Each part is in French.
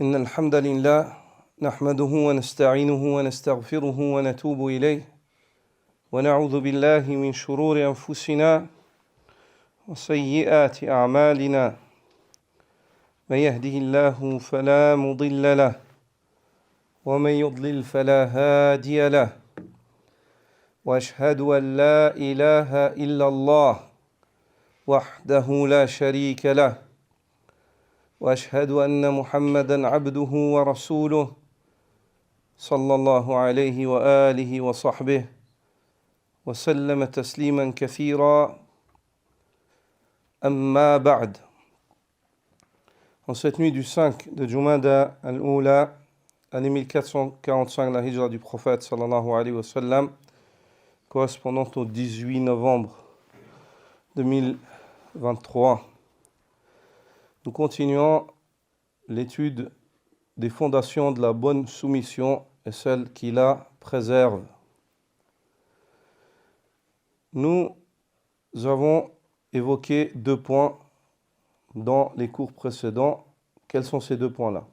إن الحمد لله نحمده ونستعينه ونستغفره ونتوب إليه ونعوذ بالله من شرور أنفسنا وسيئات أعمالنا من يهده الله فلا مضل له ومن يضلل فلا هادي له وأشهد أن لا إله إلا الله وحده لا شريك له وأشهد أن محمدًا عبده ورسوله صلى الله عليه وآله وصحبه وسلم تسليما كثيرا أما بعد. En cette nuit du 5 de Jumada al-Oula, année 1445 la hijra du prophète sallallahu alayhi wa sallam, correspondant au 18 novembre 2023, nous continuons l'étude des fondations de la bonne soumission et celles qui la préservent. Nous avons évoqué 2 points dans les cours précédents. Quels sont ces 2 points-là?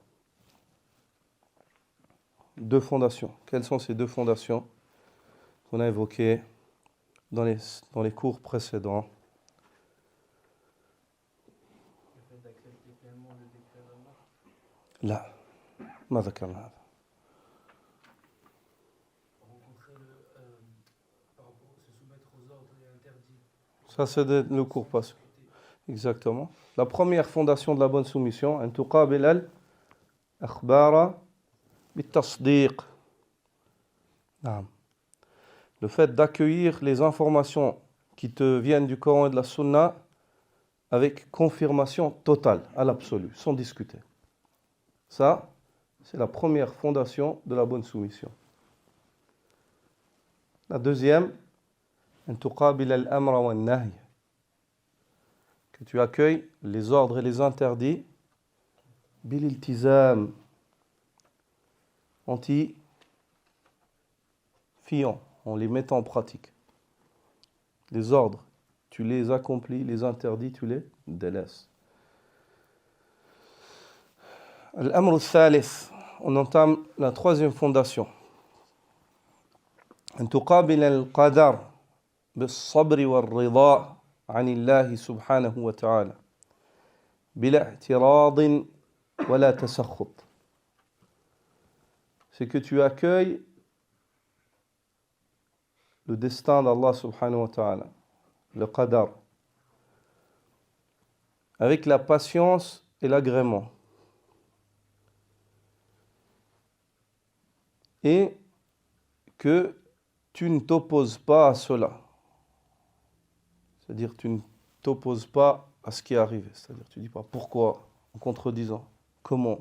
2 fondations. Quelles sont ces 2 fondations qu'on a évoquées dans les cours précédents? لا ما ذكرنا هذا. Ça c'est le cours passé. Exactement. La première fondation de la bonne soumission, أن تقابل الأخبار بالتصديق. نعم. Le fait d'accueillir les informations qui te viennent du Coran et de la Sunna avec confirmation totale, à l'absolu, sans discuter. Ça, c'est la première fondation de la bonne soumission. La deuxième, أن تقابل الأمر والنهي. Que tu accueilles les ordres et les interdits بالالتزام, fiant, en les mettant en pratique. Les ordres, tu les accomplis, les interdits, tu les délaisses. الأمر الثالث, on entame la troisième fondation. أن تقابل القدر بالصبر والرضا عن الله سبحانه وتعالى بلا اعتراض ولا تسخط. C'est que tu accueilles le destin d'Allah subhanahu wa ta'ala, le qadar, avec la patience et l'agrément. Et que tu ne t'opposes pas à cela. C'est-à-dire tu ne t'opposes pas à ce qui est arrivé. C'est-à-dire tu ne dis pas pourquoi, en contredisant, comment.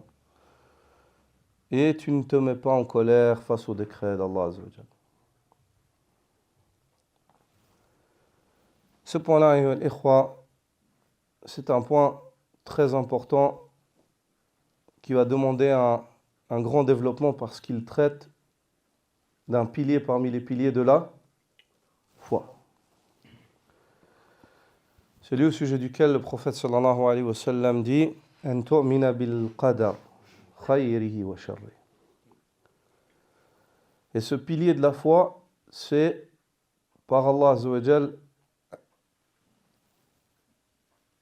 Et tu ne te mets pas en colère face au décret d'Allah Azza wa Jal. Ce point-là, ayyuha al-ikhwa, c'est un point très important qui va demander un grand développement parce qu'il traite d'un pilier parmi les piliers de la foi. C'est lui au sujet duquel le prophète sallallahu alayhi wa sallam dit أن تؤمن بالقدر خيره وشره. Et ce pilier de la foi, c'est par Allah Azza wa Jal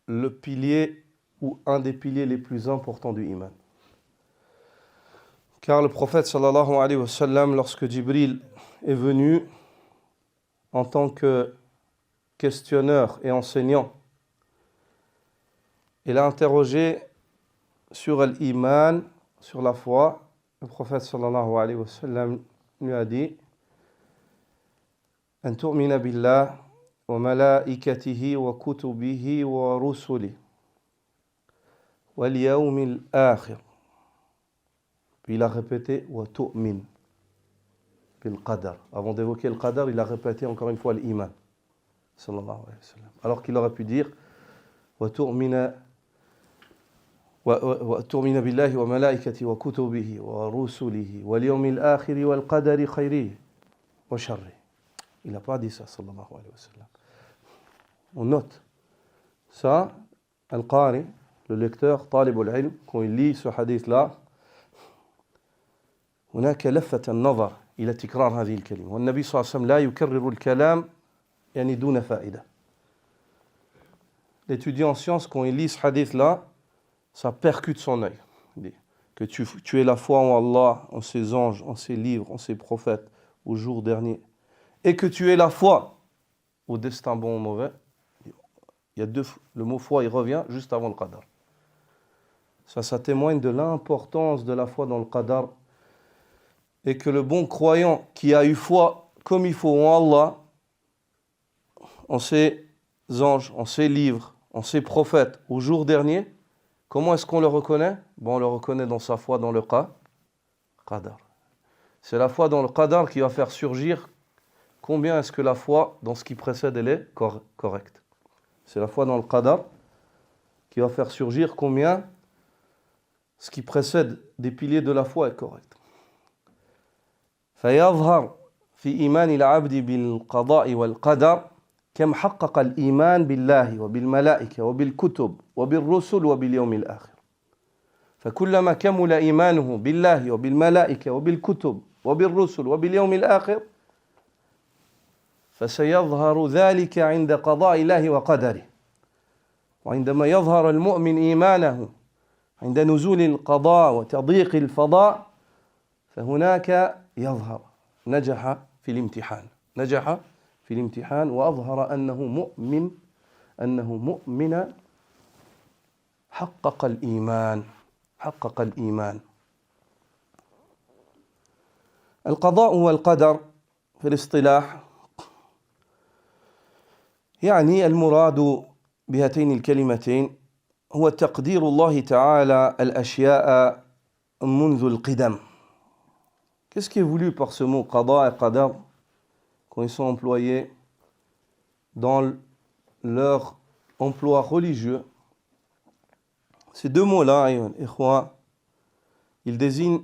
le pilier ou un des piliers les plus importants du iman. Car le prophète sallallahu alayhi wa sallam, lorsque Jibril est venu en tant que questionneur et enseignant, il a interrogé sur l'iman, sur la foi. Le prophète sallallahu alayhi wa sallam lui a dit أن تؤمن بالله وملائكته وكتبه ورسله واليوم الآخر. Puis il a répété وتؤمن بالقدر. Avant d'évoquer le qadar, il a répété encore une fois l'iman. Sallallahu alayhi wa sallam. Alors qu'il aurait pu dire وتؤمن بالله وملائكته وكتبه ورسله واليوم الآخر والقدر خيره وشره. Il n'a pas dit ça, sallallahu alayhi wa sallam. On note ça, Al-Qari, le lecteur, Talib al-Ilm, quand il lit ce hadith-là, هناك لفة النظر إلى تكرار هذه الكلمة والنبي صلى الله عليه وسلم لا يكرر الكلام يعني دون فائدة. L'étudiant en sciences, quand il lit ce hadith-là, ça percute son œil. Que tu aies la foi en Allah, en ses anges, en ses livres, en ses prophètes, au jour dernier, et que tu aies la foi au destin bon ou mauvais. Il y a le mot foi, il revient juste avant le qadar. Ça témoigne de l'importance de la foi dans le qadar, et que le bon croyant qui a eu foi comme il faut en Allah, en ses anges, en ses livres, en ses prophètes, au jour dernier, comment est-ce qu'on le reconnaît? On le reconnaît dans sa foi dans le qadar. C'est la foi dans le qadar qui va faire surgir combien est-ce que la foi dans ce qui précède elle est correcte. C'est la foi dans le qadar qui va faire surgir combien ce qui précède des piliers de la foi est correct. فيظهر في إيمان العبد بالقضاء والقدر كم حقق الإيمان بالله وبالملائكة وبالكتب وبالرسل وباليوم الآخر. فكلما كمل إيمانه بالله وبالملائكة وبالكتب وبالرسل وباليوم الآخر فسيظهر ذلك عند قضاء الله وقدره. وعندما يظهر المؤمن إيمانه عند نزول القضاء وتضييق الفضاء فهناك يظهر نجح في الامتحان وأظهر أنه مؤمن حقق الإيمان. القضاء والقدر في الاصطلاح يعني المراد بهاتين الكلمتين هو تقدير الله تعالى الأشياء منذ القدم. Qu'est-ce qui est voulu par ce mot qada et qadar quand ils sont employés dans leur emploi religieux? Ces deux mots-là, ils désignent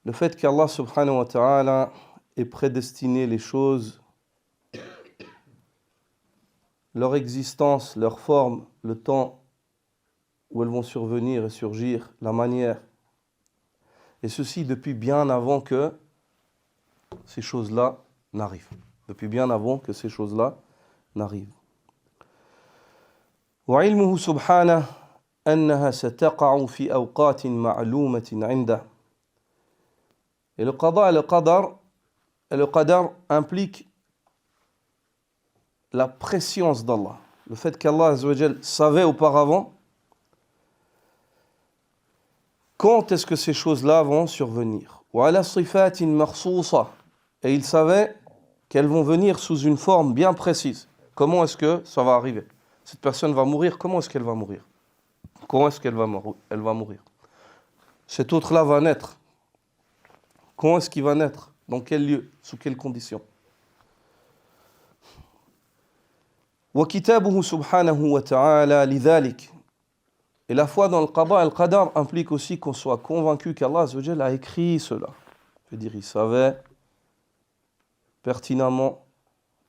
le fait qu'Allah subhanahu wa ta'ala ait prédestiné les choses, leur existence, leur forme, le temps où elles vont survenir et surgir, la manière. Et ceci depuis bien avant que ces choses-là n'arrivent. وعلمه سبحانه أنها ستقع في أوقات معلومة عنده. Et le qada et le qadar implique la préscience d'Allah. Le fait qu'Allah Azza wa Jal savait auparavant quand est-ce que ces choses-là vont survenir. وعلى صفات مخصوصة. Et il savait qu'elles vont venir sous une forme bien précise. Comment est-ce que ça va arriver? Cette personne va mourir, comment est-ce qu'elle va mourir? Comment est-ce qu'elle va mourir? Cet autre-là va naître. Quand est-ce qu'il va naître? Dans quel lieu? Sous quelles conditions? وكتابه سبحانه وتعالى لذلك. Et la foi dans le qada et le qadar implique aussi qu'on soit convaincu qu'Allah Azza wa Jal a écrit cela. C'est-à-dire, il savait pertinemment,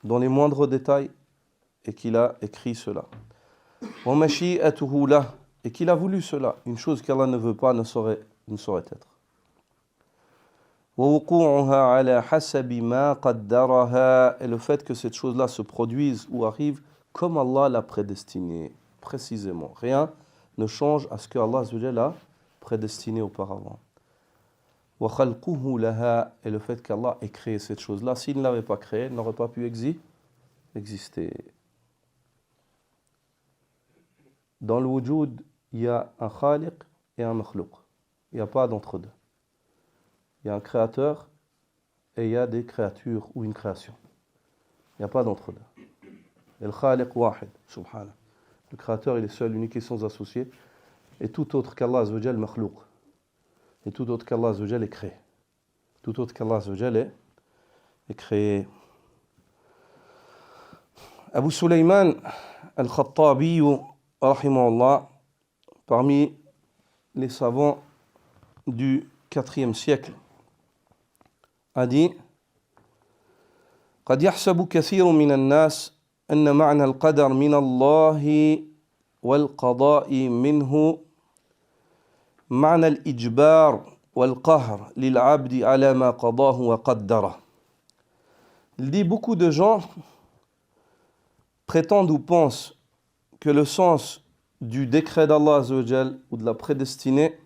dans les moindres détails, et qu'il a écrit cela. وَمَشِيئَتُهُ لَهُ. Et qu'il a voulu cela. Une chose qu'Allah ne veut pas ne saurait être. وَوُقُوعُهَا عَلَى حَسَبِ مَا قَدَّرَهَا. Et le fait que cette chose-là se produise ou arrive comme Allah l'a prédestiné, précisément. Rien ne change à ce que Allah Azza wa Jalla a prédestiné auparavant. وَخَلْقُهُ لَهَا. Et le fait qu'Allah ait créé cette chose-là, s'il ne l'avait pas créée, elle n'aurait pas pu exister. Dans le wujud, il y a un khaliq et un makhlouq. Il n'y a pas d'entre deux. Il y a un créateur et il y a des créatures ou une création. Il n'y a pas d'entre deux. Et le khaliq wahid, subhanah. Le créateur, il est seul, unique et sans associé. Et tout autre qu'Allah Azza wa Jal makhlouq. Et tout autre qu'Allah Azza wa Jal est créé. Tout autre qu'Allah Azza wa Jal est créé. Abu Sulayman al-Khattabi, rahimahullah, parmi les savants du IVe siècle, a dit: قد يحسب كثير من الناس أن معنى القدر من الله والقضاء منه معنى الإجبار والقهر للعبد على ما قضاه وقدره. Il dit beaucoup de gens prétendent ou pensent que le sens du décret d'Allah Azza wa Jal ou de la prédestinée,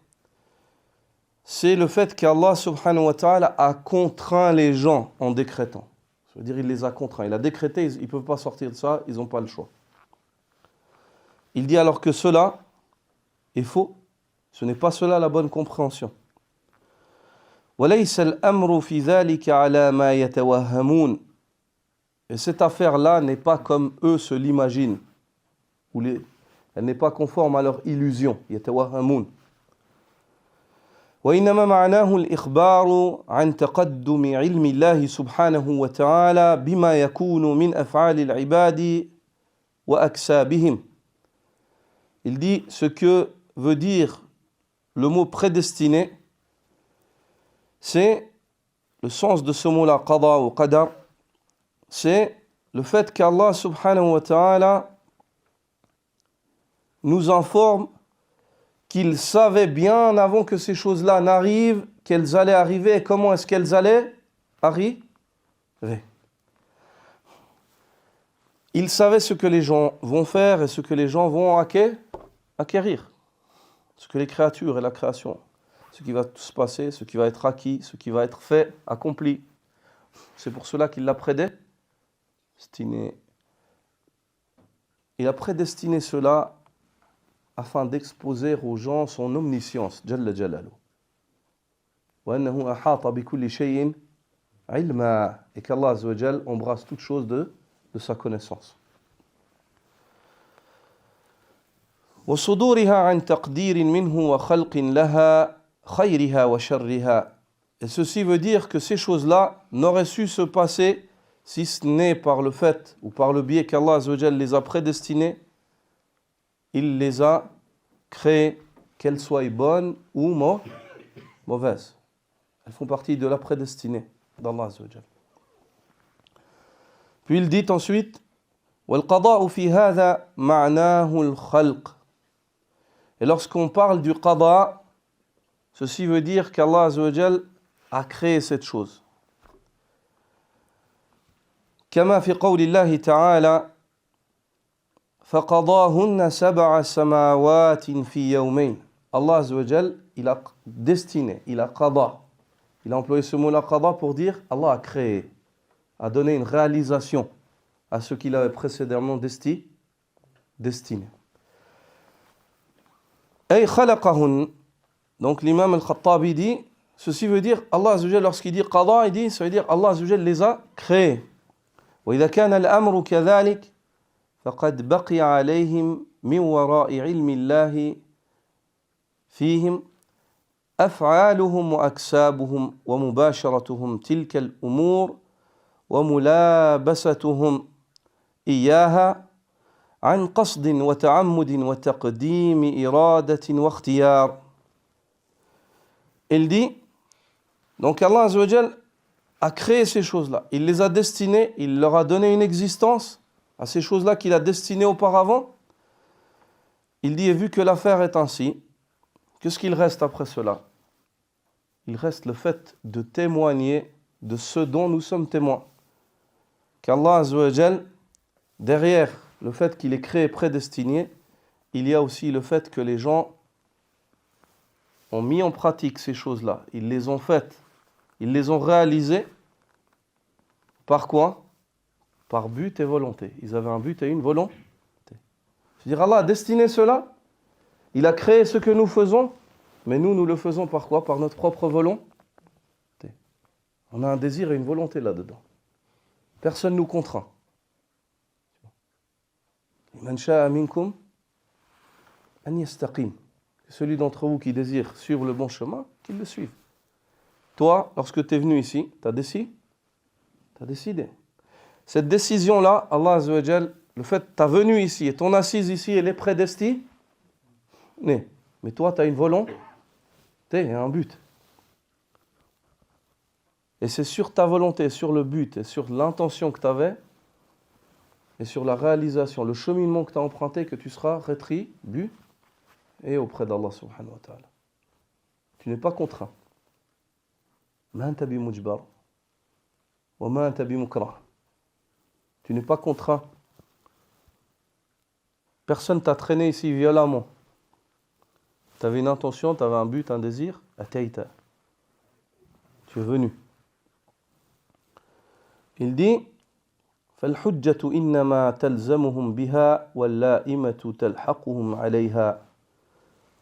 c'est le fait qu'Allah subhanahu wa ta'ala a contraint les gens en décrétant. Ça veut dire il les a contraints. Il a décrété, ils ne peuvent pas sortir de ça, ils n'ont pas le choix. Il dit alors que cela est faux. Ce n'est pas cela la bonne compréhension. وَلَيْسَ الْأَمْرُ فِي ذَلِكَ عَلَى مَا يَتَوَهَّمُونَ. Et cette affaire-là n'est pas comme eux se l'imaginent. Elle n'est pas conforme à leur illusion. يَتَوَهَّمُونَ. وإنما معناه الإخبار عن تقدم علم الله سبحانه وتعالى بما يكون من أفعال العباد وأكسابهم. Il dit ce que veut dire le mot prédestiné, c'est le sens de ce mot-là, qada ou qadar, c'est le fait qu'Allah subhanahu wa ta'ala nous informe qu'il savait bien avant que ces choses-là n'arrivent, qu'elles allaient arriver et comment est-ce qu'elles allaient arriver. Il savait ce que les gens vont faire et ce que les gens vont acquérir. Ce que les créatures et la création, ce qui va se passer, ce qui va être acquis, ce qui va être fait, accompli. C'est pour cela qu'il l'a prédestiné. Il a prédestiné cela afin d'exposer aux gens son omniscience, Jalla Jalalu. Wa annahu ahata bi kulli shay'in ilma, et qu'Allah Azza wa Jal embrasse toute chose de sa connaissance. Wa suduriha an taqdirin minhu wa khalqin laha khayriha wa sharriha. Et ceci veut dire que ces choses-là n'auraient su se passer si ce n'est par le fait ou par le biais qu'Allah Azza wa Jal les a prédestinées. Il les a créées, qu'elles soient bonnes ou mauvaises. Elles font partie de la prédestinée d'Allah Azza wa Jal. Puis il dit ensuite, وَالْقَضَاءُ فِي هَذَا مَعْنَاهُ الْخَلْقِ. Et lorsqu'on parle du qada, ceci veut dire qu'Allah Azza wa Jal a créé cette chose. كما في قول الله تعالى فَقَضَاهُنَّ سَبْعَ سَمَاوَاتٍ فِي يَوْمَيْنِ. Allah Azza wa Jal, il a destiné, il a qada. Il a employé ce mot-là qada pour dire Allah a créé, a donné une réalisation à ce qu'il avait précédemment destiné. Ay khalaqahun. Donc l'imam al-Khattabi dit, ceci veut dire Allah Azza wa Jal, lorsqu'il dit qada, il dit, ça veut dire Allah Azza wa Jal les a créés. وإذا كان الأمر كذلك فقد بقي عليهم من وراء علم الله فيهم أفعالهم وأكسابهم ومباشرتهم تلك الأمور وملابستهم إياها عن قصد وتعمد وتقديم إرادة واختيار. Il dit, donc Allah Azza wa Jal a créé ces choses-là. Il les a destinées, il leur a donné une existence à ces choses-là qu'il a destinées auparavant. Il dit, et vu que l'affaire est ainsi, qu'est-ce qu'il reste après cela? Il reste le fait de témoigner de ce dont nous sommes témoins. Qu'Allah Azza wa Jal, derrière le fait qu'il est créé et prédestiné, il y a aussi le fait que les gens ont mis en pratique ces choses-là. Ils les ont faites. Ils les ont réalisés. Par quoi? Par but et volonté. Ils avaient un but et une volonté. C'est-à-dire Allah a destiné cela. Il a créé ce que nous faisons. Mais nous le faisons par quoi? Par notre propre volonté. On a un désir et une volonté là-dedans. Personne ne nous contraint. Man sha'a minkum an yastaqim. Celui d'entre vous qui désire suivre le bon chemin, qu'il le suive. Toi, lorsque tu es venu ici, tu as décidé. Cette décision-là, Allah Azza wa Jal, le fait que tu es venu ici et ton assise ici, elle est prédestinée. Mais toi, tu as une volonté et un but. Et c'est sur ta volonté, sur le but et sur l'intention que tu avais et sur la réalisation, le cheminement que tu as emprunté que tu seras rétribué et auprès d'Allah subhanahu wa ta'ala. Tu n'es pas contraint. Ma anta bi mujbar wa ma anta bi mukrah. Tu n'es pas contraint. Personne t'a traîné ici violemment. Tu avais une intention, tu avais un but, un désir, ataïta. Tu es venu. Il dit فالحجة إنما تلزمهم بها واللائمة تلحقهم عليها.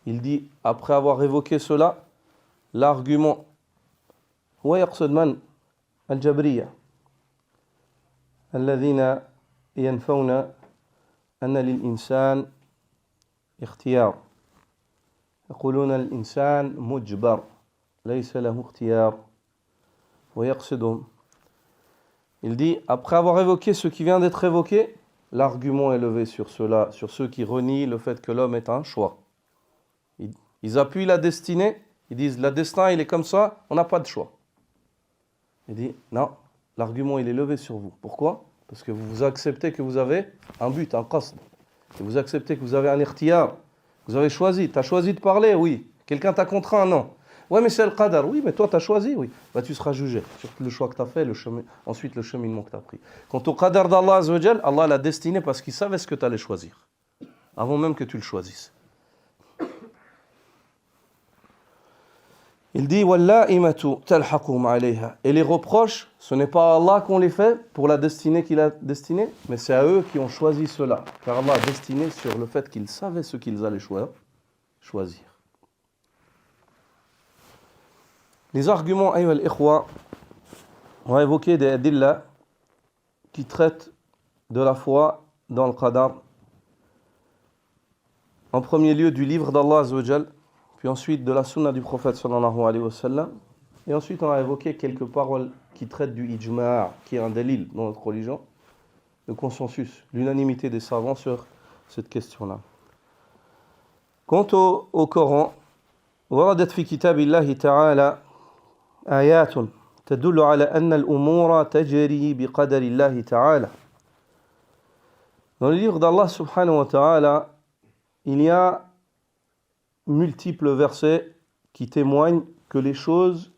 Il dit, après avoir évoqué cela, l'argument هو يقصد من؟ الجبرية الذين ينفون أن للإنسان اختيار. يقولون الإنسان مجبر ليس له اختيار ويقصدهم. Il dit, après avoir évoqué ce qui vient d'être évoqué, l'argument est levé sur cela, sur ceux qui renient le fait que l'homme est un choix. Ils appuient la destinée, ils disent, le destin il est comme ça, on n'a pas de choix. Il dit, non, l'argument il est levé sur vous. Pourquoi? Parce que vous acceptez que vous avez un but, un qasd. Et vous acceptez que vous avez un ikhtiyar. Vous avez choisi. Tu as choisi de parler, oui. Quelqu'un t'a contraint, non. Ouais, mais c'est le qadar. Oui, mais toi, tu as choisi, oui. Bah, tu seras jugé sur le choix que tu as fait, ensuite le cheminement que tu as pris. Quant au qadar d'Allah Azza wa Jal, Allah l'a destiné parce qu'il savait ce que tu allais choisir. Avant même que tu le choisisses. Il dit وَاللَّائِمَةُ تَلْحَقُهُمْ عَلَيْهَا. Et les reproches, ce n'est pas à Allah qu'on les fait pour la destinée qu'il a destinée, mais c'est à eux qui ont choisi cela. Car Allah a destiné sur le fait qu'ils savaient ce qu'ils allaient choisir. Les arguments, ayyuha al-ikhwa, on va évoquer des adillas qui traitent de la foi dans le qadar. En premier lieu du livre d'Allah Azza wa Jal, puis ensuite de la sunna du prophète sallallahu alayhi wa sallam, et ensuite on a évoqué quelques paroles qui traitent du ijma', qui est un dalil dans notre religion, le consensus, l'unanimité des savants sur cette question-là. Quant au Coran, وردت في كتاب الله تعالى آيات تدل على أن الأمور تجري بقدر الله تعالى. Dans le livre d'Allah subhanahu wa ta'ala, il y a multiples versets qui témoignent que les choses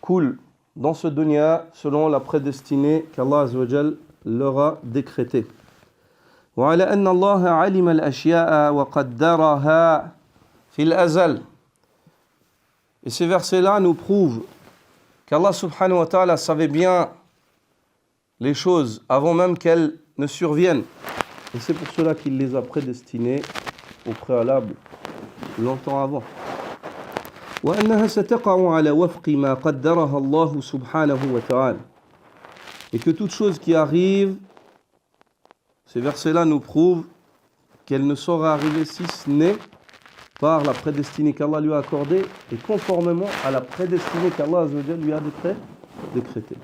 coulent dans ce dunya selon la prédestinée qu'Allah Azza wa Jal leur a décrétée. وعلى أن الله علم الأشياء وقدرها في الأزل. Et ces versets-là nous prouvent qu'Allah subhanahu wa ta'ala savait bien les choses avant même qu'elles ne surviennent. Et c'est pour cela qu'il les a prédestinées au préalable, longtemps avant. وأنها ستقع على وفق ما قدرها الله سبحانه وتعالى. Et que toute chose qui arrive, ces versets-là nous prouvent qu'elle ne saura arriver si ce n'est par la prédestinée qu'Allah lui a accordée et conformément à la prédestinée qu'Allah Azza wa Jal lui a décrétée.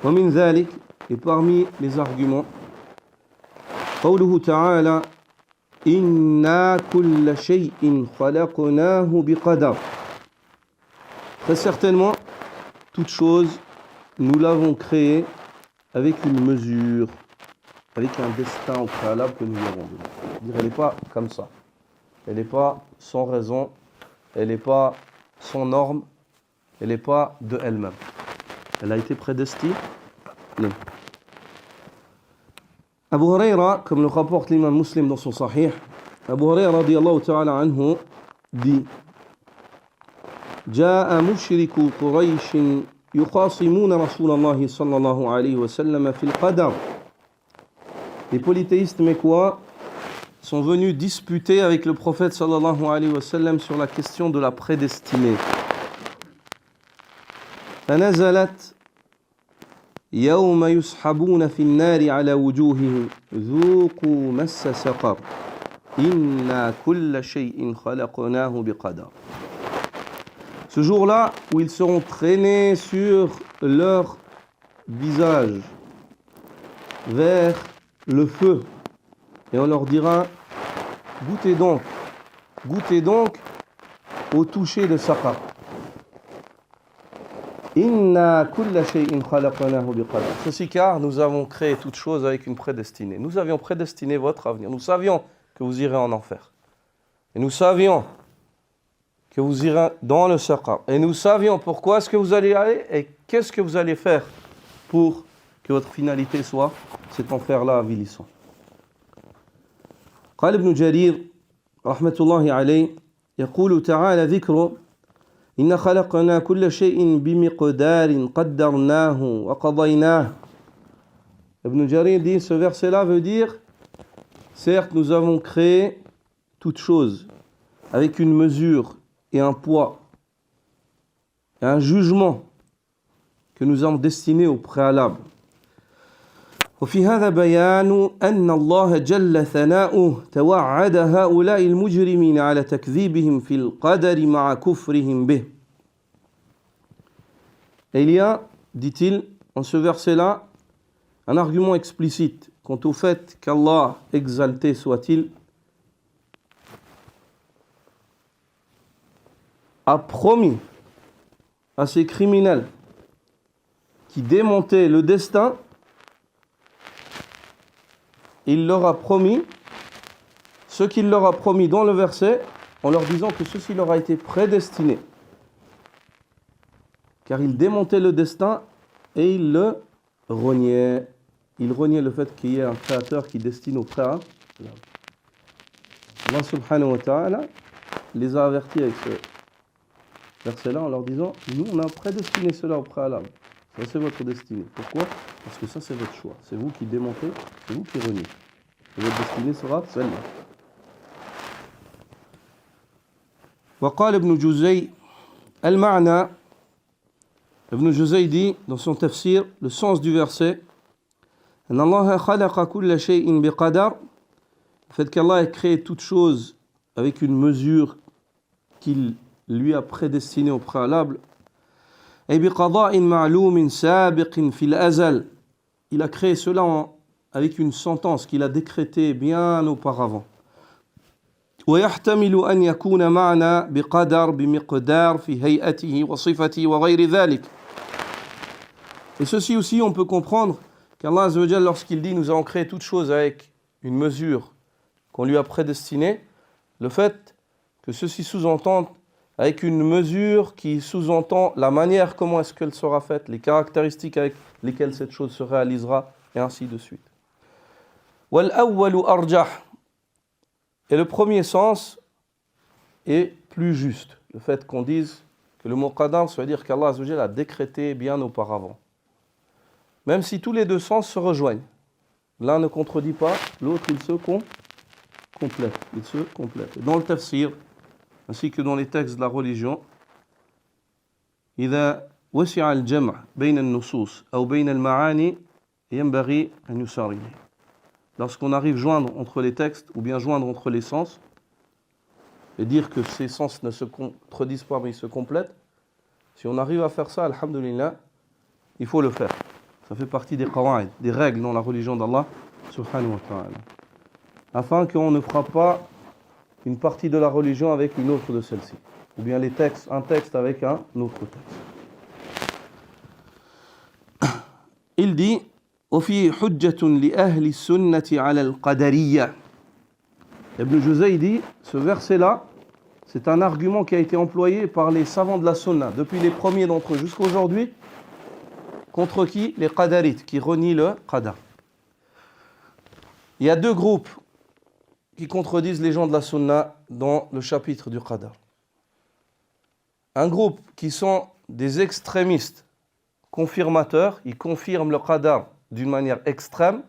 ومن ذلك, et parmi les arguments, قوله تعالى إِنَّا كُلَّ شَيْءٍ خَلَقْنَاهُ بِقَدَرٍ. Très certainement, toute chose, nous l'avons créée avec une mesure, avec un destin au préalable que nous lui avons donné. Elle n'est pas comme ça. Elle n'est pas sans raison, elle n'est pas sans norme, elle n'est pas de elle-même. Elle a été prédestinée. Abu Huraira, comme le rapporte l'imam Muslim dans son Sahih, Abu Huraira radiyallahu ta'ala anhu dit جاء مشرك قريش يخاصمون رسول الله صلى الله عليه وسلم في القدر. Les polythéistes mécois sont venus disputer avec le prophète sallallahu alayhi wa sallam sur la question de la prédestinée. فنزلت يوم يسحبون في النار على وجوههم ذوقوا مس سقر إنا كل شيء خلقناه بقدر. Ce jour-là où ils seront traînés sur leur visage vers le feu et on leur dira goûtez donc au toucher de Saqar. Inna kulla shay'in khalaqnahu biqadar. Ceci car nous avons créé toute chose avec une prédestinée. Nous avions prédestiné votre avenir. Nous savions que vous irez en enfer. Et nous savions que vous irez dans le saqar. Et nous savions pourquoi est-ce que vous allez aller et qu'est-ce que vous allez faire pour que votre finalité soit cet enfer-là avilissant. قال ابن جرير رحمة الله عليه يقول تعالى ذكره إن خلقنا كل شيء بمقدار قدرناه وقضيناه. Ibn Jarir dit, ce verset-là veut dire, certes nous avons créé toute chose avec une mesure et un poids et un jugement que nous avons destiné au préalable. وفي هذا بيان أن الله جل ثناؤه توعد هؤلاء المجرمين على تكذيبهم في القدر مع كفرهم به. Et il y a, dit-il, en ce verset-là, un argument explicite quant au fait qu'Allah, exalté soit-il, a promis à ces criminels qui démontaient le destin, il leur a promis ce qu'il leur a promis dans le verset en leur disant que ceci leur a été prédestiné. Car ils démontaient le destin et ils le reniaient. Ils reniaient le fait qu'il y ait un créateur qui destine au préalable. Allah subhanahu wa ta'ala les a avertis avec ce verset-là en leur disant, nous on a prédestiné cela au préalable. Ça c'est votre destinée. Pourquoi ? Parce que ça c'est votre choix. C'est vous qui démontez, c'est vous qui reniez. Et votre destinée sera celle-là. وقال ابن جزي المعنى. Ibn Juzay dit dans son tafsir le sens du verset أن الله خلق كل شيء بقدر. Le fait qu'Allah ait créé toute chose avec une mesure qu'il lui a prédestinée au préalable. Et بقضاء معلوم سابق في الأزل. Il a créé cela avec une sentence qu'il a décrétée bien auparavant. ويحتمل أن يكون معنى بقدر بمقدار في هيئته وصفته وغير ذلك. Et ceci aussi, on peut comprendre qu'Allah Azza wa Jalla, lorsqu'il dit « Nous avons créé toute chose avec une mesure qu'on lui a prédestinée », le fait que ceci sous-entend avec une mesure qui sous-entend la manière comment est-ce qu'elle sera faite, les caractéristiques avec lesquelles cette chose se réalisera, et ainsi de suite. وَالْأَوَّلُ أَرْجَحُ. Et le premier sens est plus juste. Le fait qu'on dise que le mot qadar, ça veut dire qu'Allah Azza wa Jalla a décrété bien auparavant. Même si tous les deux sens se rejoignent. L'un ne contredit pas, l'autre il se complète. Il se complète. Dans le tafsir, ainsi que dans les textes de la religion, إذا وسع الجمع بين النصوص أو بين المعاني ينبغي أن يسار إليه. Lorsqu'on arrive joindre entre les textes ou bien joindre entre les sens et dire que ces sens ne se contredisent pas mais ils se complètent, si on arrive à faire ça, alhamdulillah, il faut le faire. Ça fait partie des qawa'id, des règles dans la religion d'Allah subhanahu wa ta'ala. Afin qu'on ne fera pas une partie de la religion avec une autre de celle-ci. Ou bien les textes, un texte avec un autre texte. Il dit وفي حجة لأهل السنة على القدرية. Ibn Juzay dit, ce verset-là, c'est un argument qui a été employé par les savants de la sunna, depuis les premiers d'entre eux jusqu'à aujourd'hui, contre qui? Les qadarites, qui renient le qadar. Il y a deux groupes qui contredisent les gens de la sunna dans le chapitre du qadar. Un groupe qui sont des extrémistes confirmateurs, ils confirment le qadar d'une manière extrême,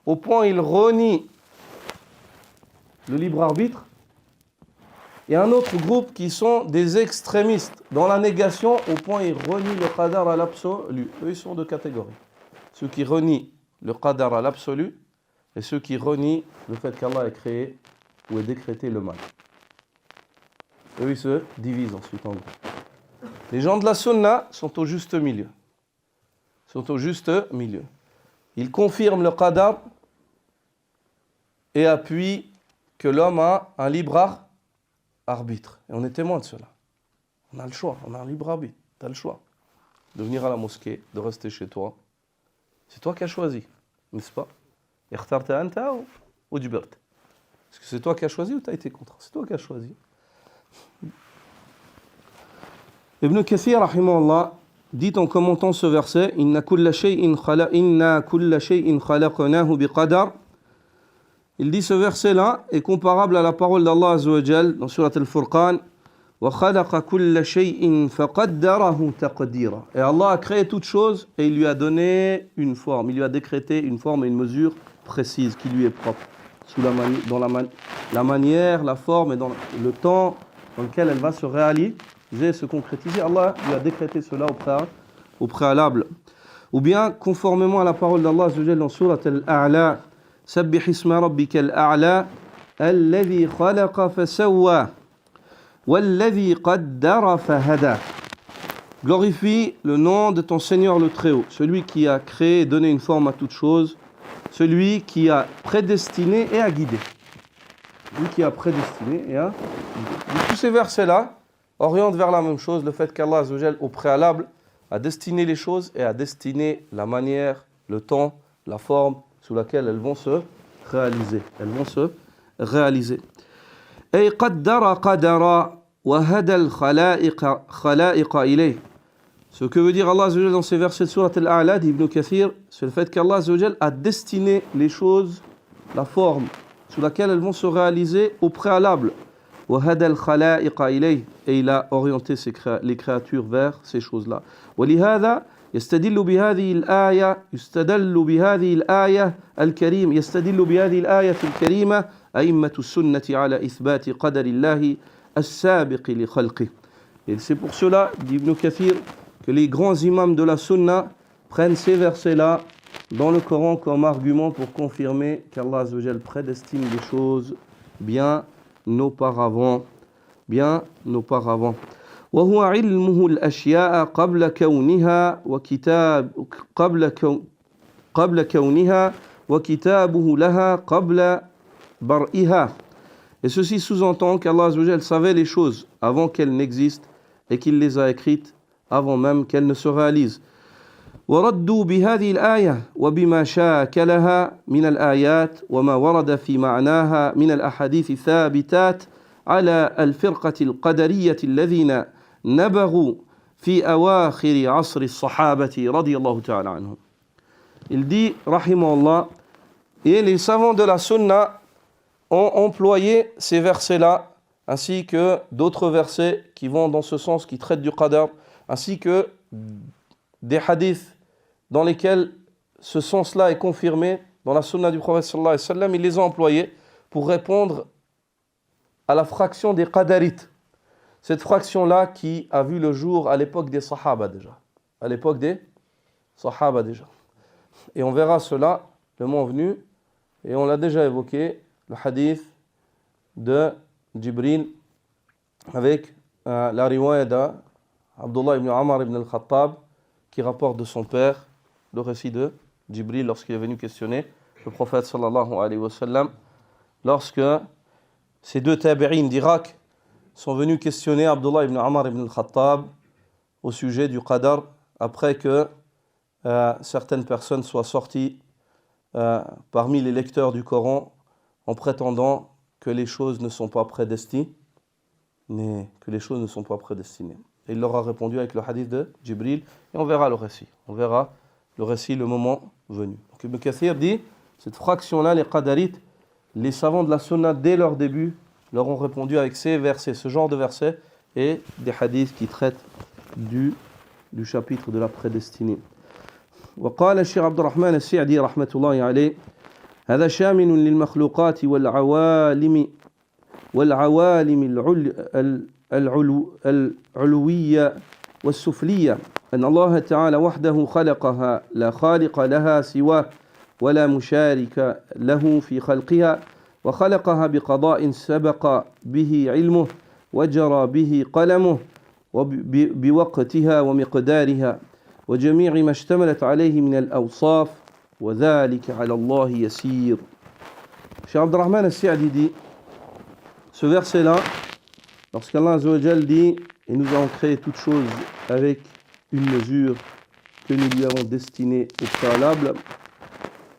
au point où ils renient le libre arbitre. Et un autre groupe qui sont des extrémistes dans la négation, au point où ils renient le qadar à l'absolu. Eux, ils sont deux catégories. Ceux qui renient le qadar à l'absolu et ceux qui renient le fait qu'Allah ait créé ou ait décrété le mal. Eux, ils se divisent ensuite en groupe. Les gens de la sunna sont au juste milieu. Ils confirment le qadar et appuient que l'homme a un libre arbitre. Et on est témoin de cela. On a le choix, on a un libre arbitre. Tu as le choix de venir à la mosquée, de rester chez toi. C'est toi qui as choisi, n'est-ce pas? Est-ce que c'est toi qui as choisi ou tu as été contraint? C'est toi qui as choisi. Ibn Kathir, rahimahullah, dit en commentant ce verset, Inna kulla shay'in khalaqnahu biqadar. Il dit ce verset-là est comparable à la parole d'Allah Azza wa Jal dans Surat Al-Furqan. Wa khalaqa kulla shay'in faqaddarahu taqdira. Et Allah a créé toute chose et il lui a donné une forme, il lui a décrété une forme et une mesure précise qui lui est propre, dans la manière, la forme et dans le temps dans lequel elle va se réaliser, se concrétiser. Allah lui a décrété cela au préalable. Ou bien, conformément à la parole d'Allah Azza wa Jal dans Surat Al-A'la, Sabbih isma rabbika al-a'la, alladhi khalaqa fasawwa, walladhi qaddara fahada. Glorifie le nom de ton Seigneur le Très-Haut, celui qui a créé et donné une forme à toute chose, celui qui a prédestiné et a guidé. Lui qui a prédestiné et a guidé. Tous ces versets-là orientent vers la même chose, le fait qu'Allah Azza wa Jal, au préalable, a destiné les choses et a destiné la manière, le temps, la forme sous laquelle elles vont se réaliser. Ay qaddara qadara wa hada al-khalaiqa ilayh. Ce que veut dire Allah Azza wa Jal dans ces versets de Surat Al-A'la d'Ibn Kathir, c'est le fait qu'Allah Azza wa Jal a destiné les choses, la forme sous laquelle elles vont se réaliser au préalable. Wa hada al-khalaiqa ilayh. Et il a orienté les créatures vers ces choses-là. ولهذا يستدل بهذه الآية الكريمة أئمة السنة على إثبات قدر الله السابق لخلقه. Et c'est pour cela, dit Ibn Kathir, que les grands imams de la sunna prennent ces versets-là dans le Coran comme argument pour confirmer qu'Allah Azza wa Jal prédestine les choses bien auparavant. وهو علمه الأشياء قبل كونها وكتابه لها قبل برئها. Et ceci sous-entend qu'Allah Azza wa Jal savait les choses avant qu'elles n'existent et qu'il les a écrites avant même qu'elles ne se réalisent. وردوا بهذه الآية وبما شاكلها من الآيات وما ورد في معناها من الأحاديث الثابتات على الفرقة القدرية الذين نبغوا في أواخر عصر الصحابة رضي الله تعالى عنهم. Il dit, rahimahullah, et les savants de la sunna ont employé ces versets-là, ainsi que d'autres versets qui vont dans ce sens, qui traitent du qadar, ainsi que des hadiths dans lesquels ce sens-là est confirmé dans la sunna du prophète sallallahu alayhi wa sallam. Ils les ont employés pour répondre à la fraction des qadarites. Cette fraction-là qui a vu le jour à l'époque des sahaba déjà. Et on verra cela le moment venu. Et on l'a déjà évoqué, le hadith de Jibril avec la riwaya d'Abdullah ibn Amr ibn al-Khattab qui rapporte de son père le récit de Jibril lorsqu'il est venu questionner le prophète sallallahu alayhi wa sallam, lorsque ces deux tabi'in d'Irak sont venus questionner Abdullah ibn Amr ibn al-Khattab au sujet du qadar après que certaines personnes soient sorties parmi les lecteurs du Coran en prétendant que les choses ne sont pas prédestinées, Et il leur a répondu avec le hadith de Jibril, et on verra le récit. Le moment venu. Donc Ibn Kathir dit, cette fraction-là, les qadarites, les savants de la sunna, dès leur début, leur ont répondu avec ces versets, ce genre de versets, et des hadiths qui traitent du chapitre de la prédestinée. وقال الشيخ عبد الرحمن السعدي رحمة الله عليه هذا شامل للمخلوقات والعوالم العلوية والسفلية أن الله تعالى وحده خلقها لا خالق لها سواه ولا مشارك له في خلقها وخلقها بقضاء سبق به علمه وجرى به قلمه بوقتها ومقدارها وجميع ما اشتملت عليه من الأوصاف وذلك على الله يسير. Cheikh Abdurrahman al-Sa'di dit, ce verset-là, lorsqu'Allah Azza wa Jal dit, et nous avons créé toutes choses avec une mesure que nous lui avons destinée au préalable,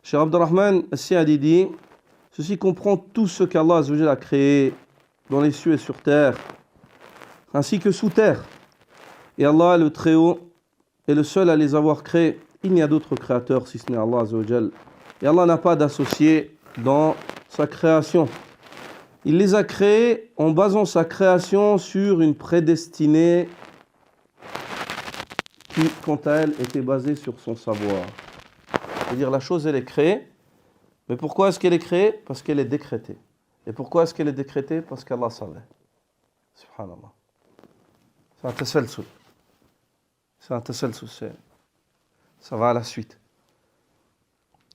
Cheikh Abdurrahman al-Sa'di dit, ceci comprend tout ce qu'Allah Azza wa Jal a créé dans les cieux et sur terre, ainsi que sous terre, Et Allah, le Très-Haut, est le seul à les avoir créés. Il n'y a d'autre créateur si ce n'est Allah Azza wa Jal. Et Allah n'a pas d'associé dans sa création. Il les a créés en basant sa création sur une prédestinée qui, quant à elle, était basée sur son savoir. C'est-à-dire la chose, elle est créée. Mais pourquoi est-ce qu'elle est créée? Parce qu'elle est décrétée. Et pourquoi est-ce qu'elle est décrétée? Parce qu'Allah savait. Subhanallah. C'est un tasalsul. C'est un tasalsul. Ça va à la suite.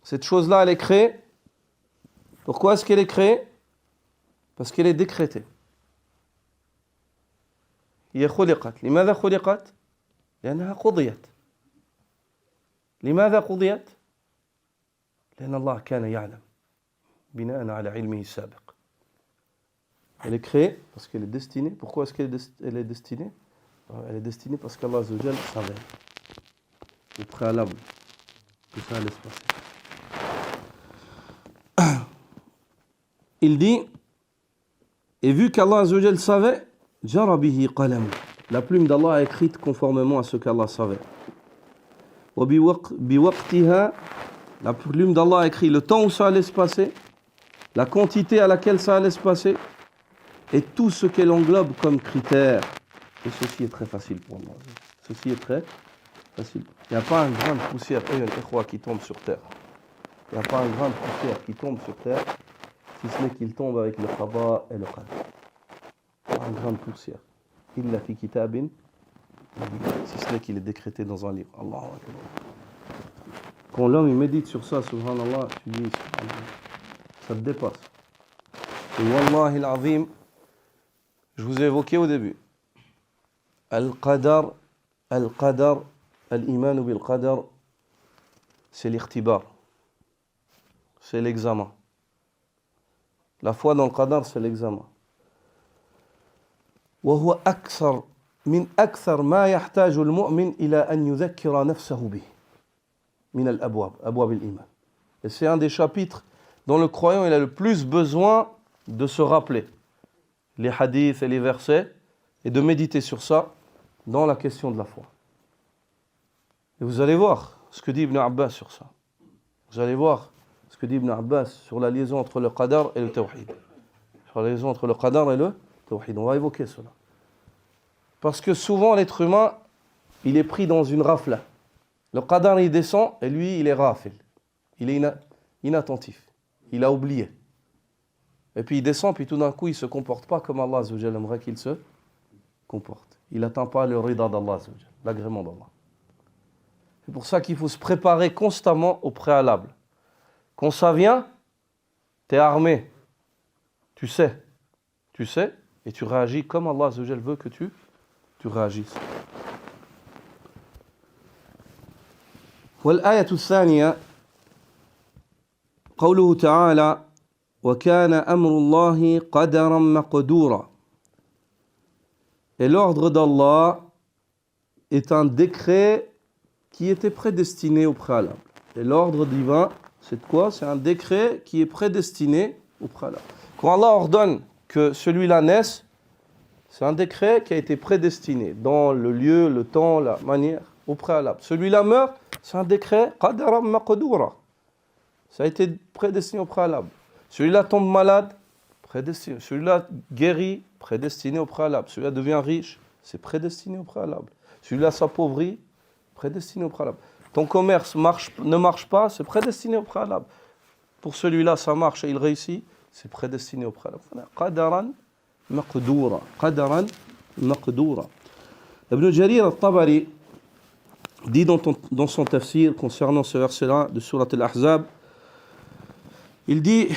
Cette chose-là, elle est créée. Pourquoi est-ce qu'elle est créée? Parce qu'elle est décrétée. هي خلقت. لماذا خلقت؟ لأنها قضيت. لماذا قضيت؟ لأن الله كان يعلم بناء على علمه السابق. Elle est créée parce qu'elle est destinée. Pourquoi est-ce qu'elle est destinée? Elle est destinée parce qu'Allah Azza wa Jal savait au préalable que ça allait se passer. Il dit, et vu qu'Allah Azza wa Jal savait, jara bihi qalam. La plume d'Allah a écrite conformément à ce qu'Allah savait. Wa biwaqtiha, la plume d'Allah a écrit le temps où ça allait se passer, la quantité à laquelle ça allait se passer, et tout ce qu'elle englobe comme critère. Et ceci est très facile pour moi. Ceci est très facile. Il n'y a pas un grain de poussière qui tombe sur terre. Il n'y a pas un grain de poussière qui tombe sur terre, si ce n'est qu'il tombe avec le qada et le qadar. Pas un grain de poussière. Illa fi kitabin, si ce n'est qu'il est décrété dans un livre. Allahu Akbar. Quand l'homme il médite sur ça, subhanallah, tu dis, subhanallah, ça te dépasse. Et wallahi al-azim, je vous ai évoqué au début. Al-qadar, al-iman bil-qadar, c'est l'ikhtibar. C'est l'examen. La foi dans le qadar, c'est l'examen. وهو أكثر من أكثر ما يحتاج المؤمن إلى أن يذكر نفسه به من الأبواب أبواب الإيمان. Et c'est un des chapitres dont le croyant il a le plus besoin de se rappeler les hadiths et les versets et de méditer sur ça dans la question de la foi. Et vous allez voir ce que dit Ibn Abbas sur ça. Vous allez voir ce que dit Ibn Abbas sur la liaison entre le qadar et le tawhid. Sur la liaison entre le qadar et le tawhid. On va évoquer cela. Parce que souvent l'être humain, il est pris dans une rafle. Le qadar il descend et lui il est rafil. Il est inattentif. Il a oublié. Et puis il descend, puis tout d'un coup il ne se comporte pas comme Allah Azza wa Jalla aimerait qu'il se comporte. Il n'atteint pas le rida d'Allah Azza wa Jalla, l'agrément d'Allah. C'est pour ça qu'il faut se préparer constamment au préalable. Quand ça vient, tu es armé. Tu sais, et tu réagis comme Allah Azza wa Jalla veut que tu réagisses. والآية الثانية قوله تعالى وكان أمر الله قدرا مقدورا. Et l'ordre d'Allah est un décret qui était prédestiné au préalable. Et l'ordre divin, c'est quoi? C'est un décret qui est prédestiné au préalable. Quand Allah ordonne que celui-là naisse, c'est un décret qui a été prédestiné dans le lieu, le temps, la manière, au préalable. Celui-là meurt, c'est un décret qadaran maqdura. Ça a été prédestiné au préalable. Celui-là tombe malade, prédestiné. Celui-là guérit, prédestiné au préalable. Celui-là devient riche, c'est prédestiné au préalable. Celui-là s'appauvrit, prédestiné au préalable. Ton commerce ne marche pas, c'est prédestiné au préalable. Pour celui-là, ça marche et il réussit, c'est prédestiné au préalable. Qadaran maqdura. Qadaran maqdura. Ibn Jarir al-Tabari dit dans son tafsir concernant ce verset-là de Surat al-Ahzab, il dit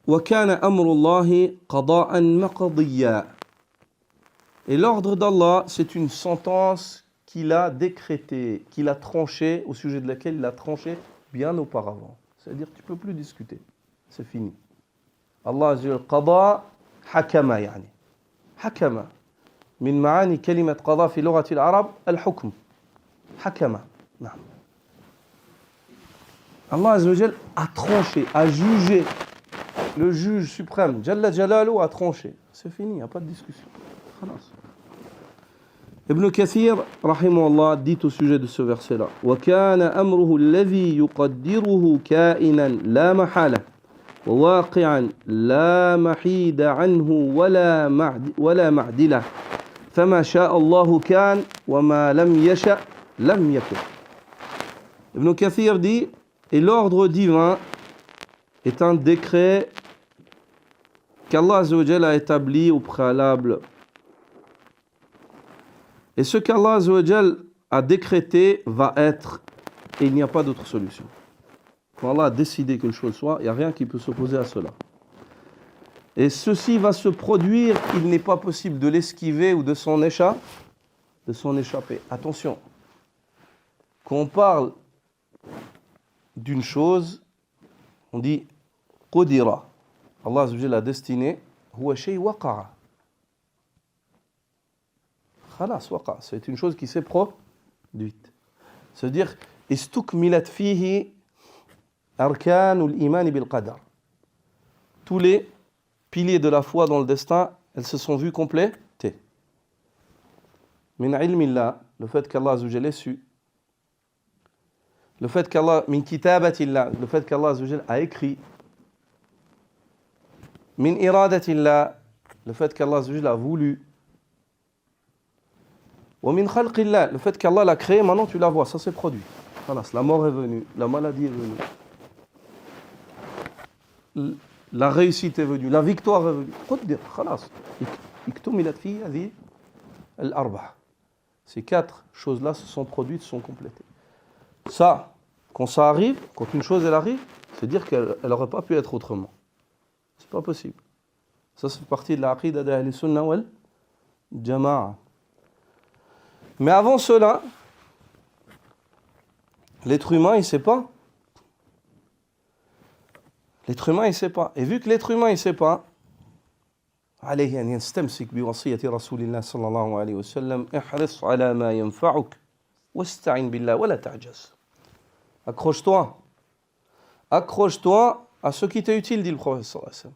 وَكَانَ أَمْرُ اللَّهِ قَضَاءً مَقْضِيًّا. Et l'ordre d'Allah, c'est une sentence qu'il a décrétée, qu'il a tranchée, au sujet de laquelle il a tranché bien auparavant. C'est-à-dire que tu ne peux plus discuter. C'est fini. Allah Azza wa Jalla qada hakama yani. Hakama. من معاني كلمة قضاء في لغة العرب الحكم. حكم. نعم. Allah Azza wa Jalla a tranché, a jugé. Le juge suprême, Jalla Jalalu, a tranché. C'est fini, il n'y a pas de discussion. Ibn Kathir, rahimahullah, dit au sujet de ce verset-là وَكَانَ أَمْرُهُ الَّذِي يُقَدِّرُهُ كَائِنًا لَا مَحَالَةً وواقعا لا محيد عنه ولا معدلة فما شاء الله كان وما لم يشأ لم يكن. Ibn Kathir dit, et l'ordre divin est un décret qu'Allah Azza wa Jalla a établi au préalable. Et ce qu'Allah Azza wa Jalla a décrété va être, et il n'y a pas d'autre solution. Quand Allah a décidé qu'une chose soit, il n'y a rien qui peut s'opposer à cela. Et ceci va se produire, il n'est pas possible de l'esquiver ou de s'en échapper. Attention, quand on parle d'une chose, on dit qudira. Allah Azza wa Jalla a destiné, huwa shay waqa'a. Khalas waqa, c'est une chose qui s'est produite. C'est-à-dire istukmilat fihi arkanul iman bil qadar. Tous les piliers de la foi dans le destin, elles se sont vues complétées. Min ilmillah, le fait qu'Allah Azza wa Jalla ait su. Le fait qu'Allah, min kitabatillah, le fait qu'Allah Azza wa Jalla a écrit. Min iradatillah, le fait qu'Allah Azza wa Jalla a voulu. Wa min khalqillah, le fait qu'Allah l'a créé, maintenant tu la vois, ça s'est produit. Voilà, la mort est venue, la maladie est venue. La réussite est venue, la victoire est venue. قدر خلاص اكتملت فيه هذه الأربع. Ces quatre choses-là se sont produites, se sont complétées. Ça, quand ça arrive, quand une chose elle arrive, c'est dire qu'elle n'aurait pas pu être autrement. C'est pas possible. Ça c'est partie de la aqida d'Ahl Sunnah wal Jama'a. Mais avant cela, l'être humain il sait pas. L'être humain, il ne sait pas. Et vu que l'être humain, il ne sait pas, عليه أن يستمسك بوصية رسول الله صلى الله عليه وسلم احرص على ما ينفعك واستعن بالله ولا تعجز. Accroche-toi à ce qui t'est utile, dit le prophète sallallahu alayhi wa sallam.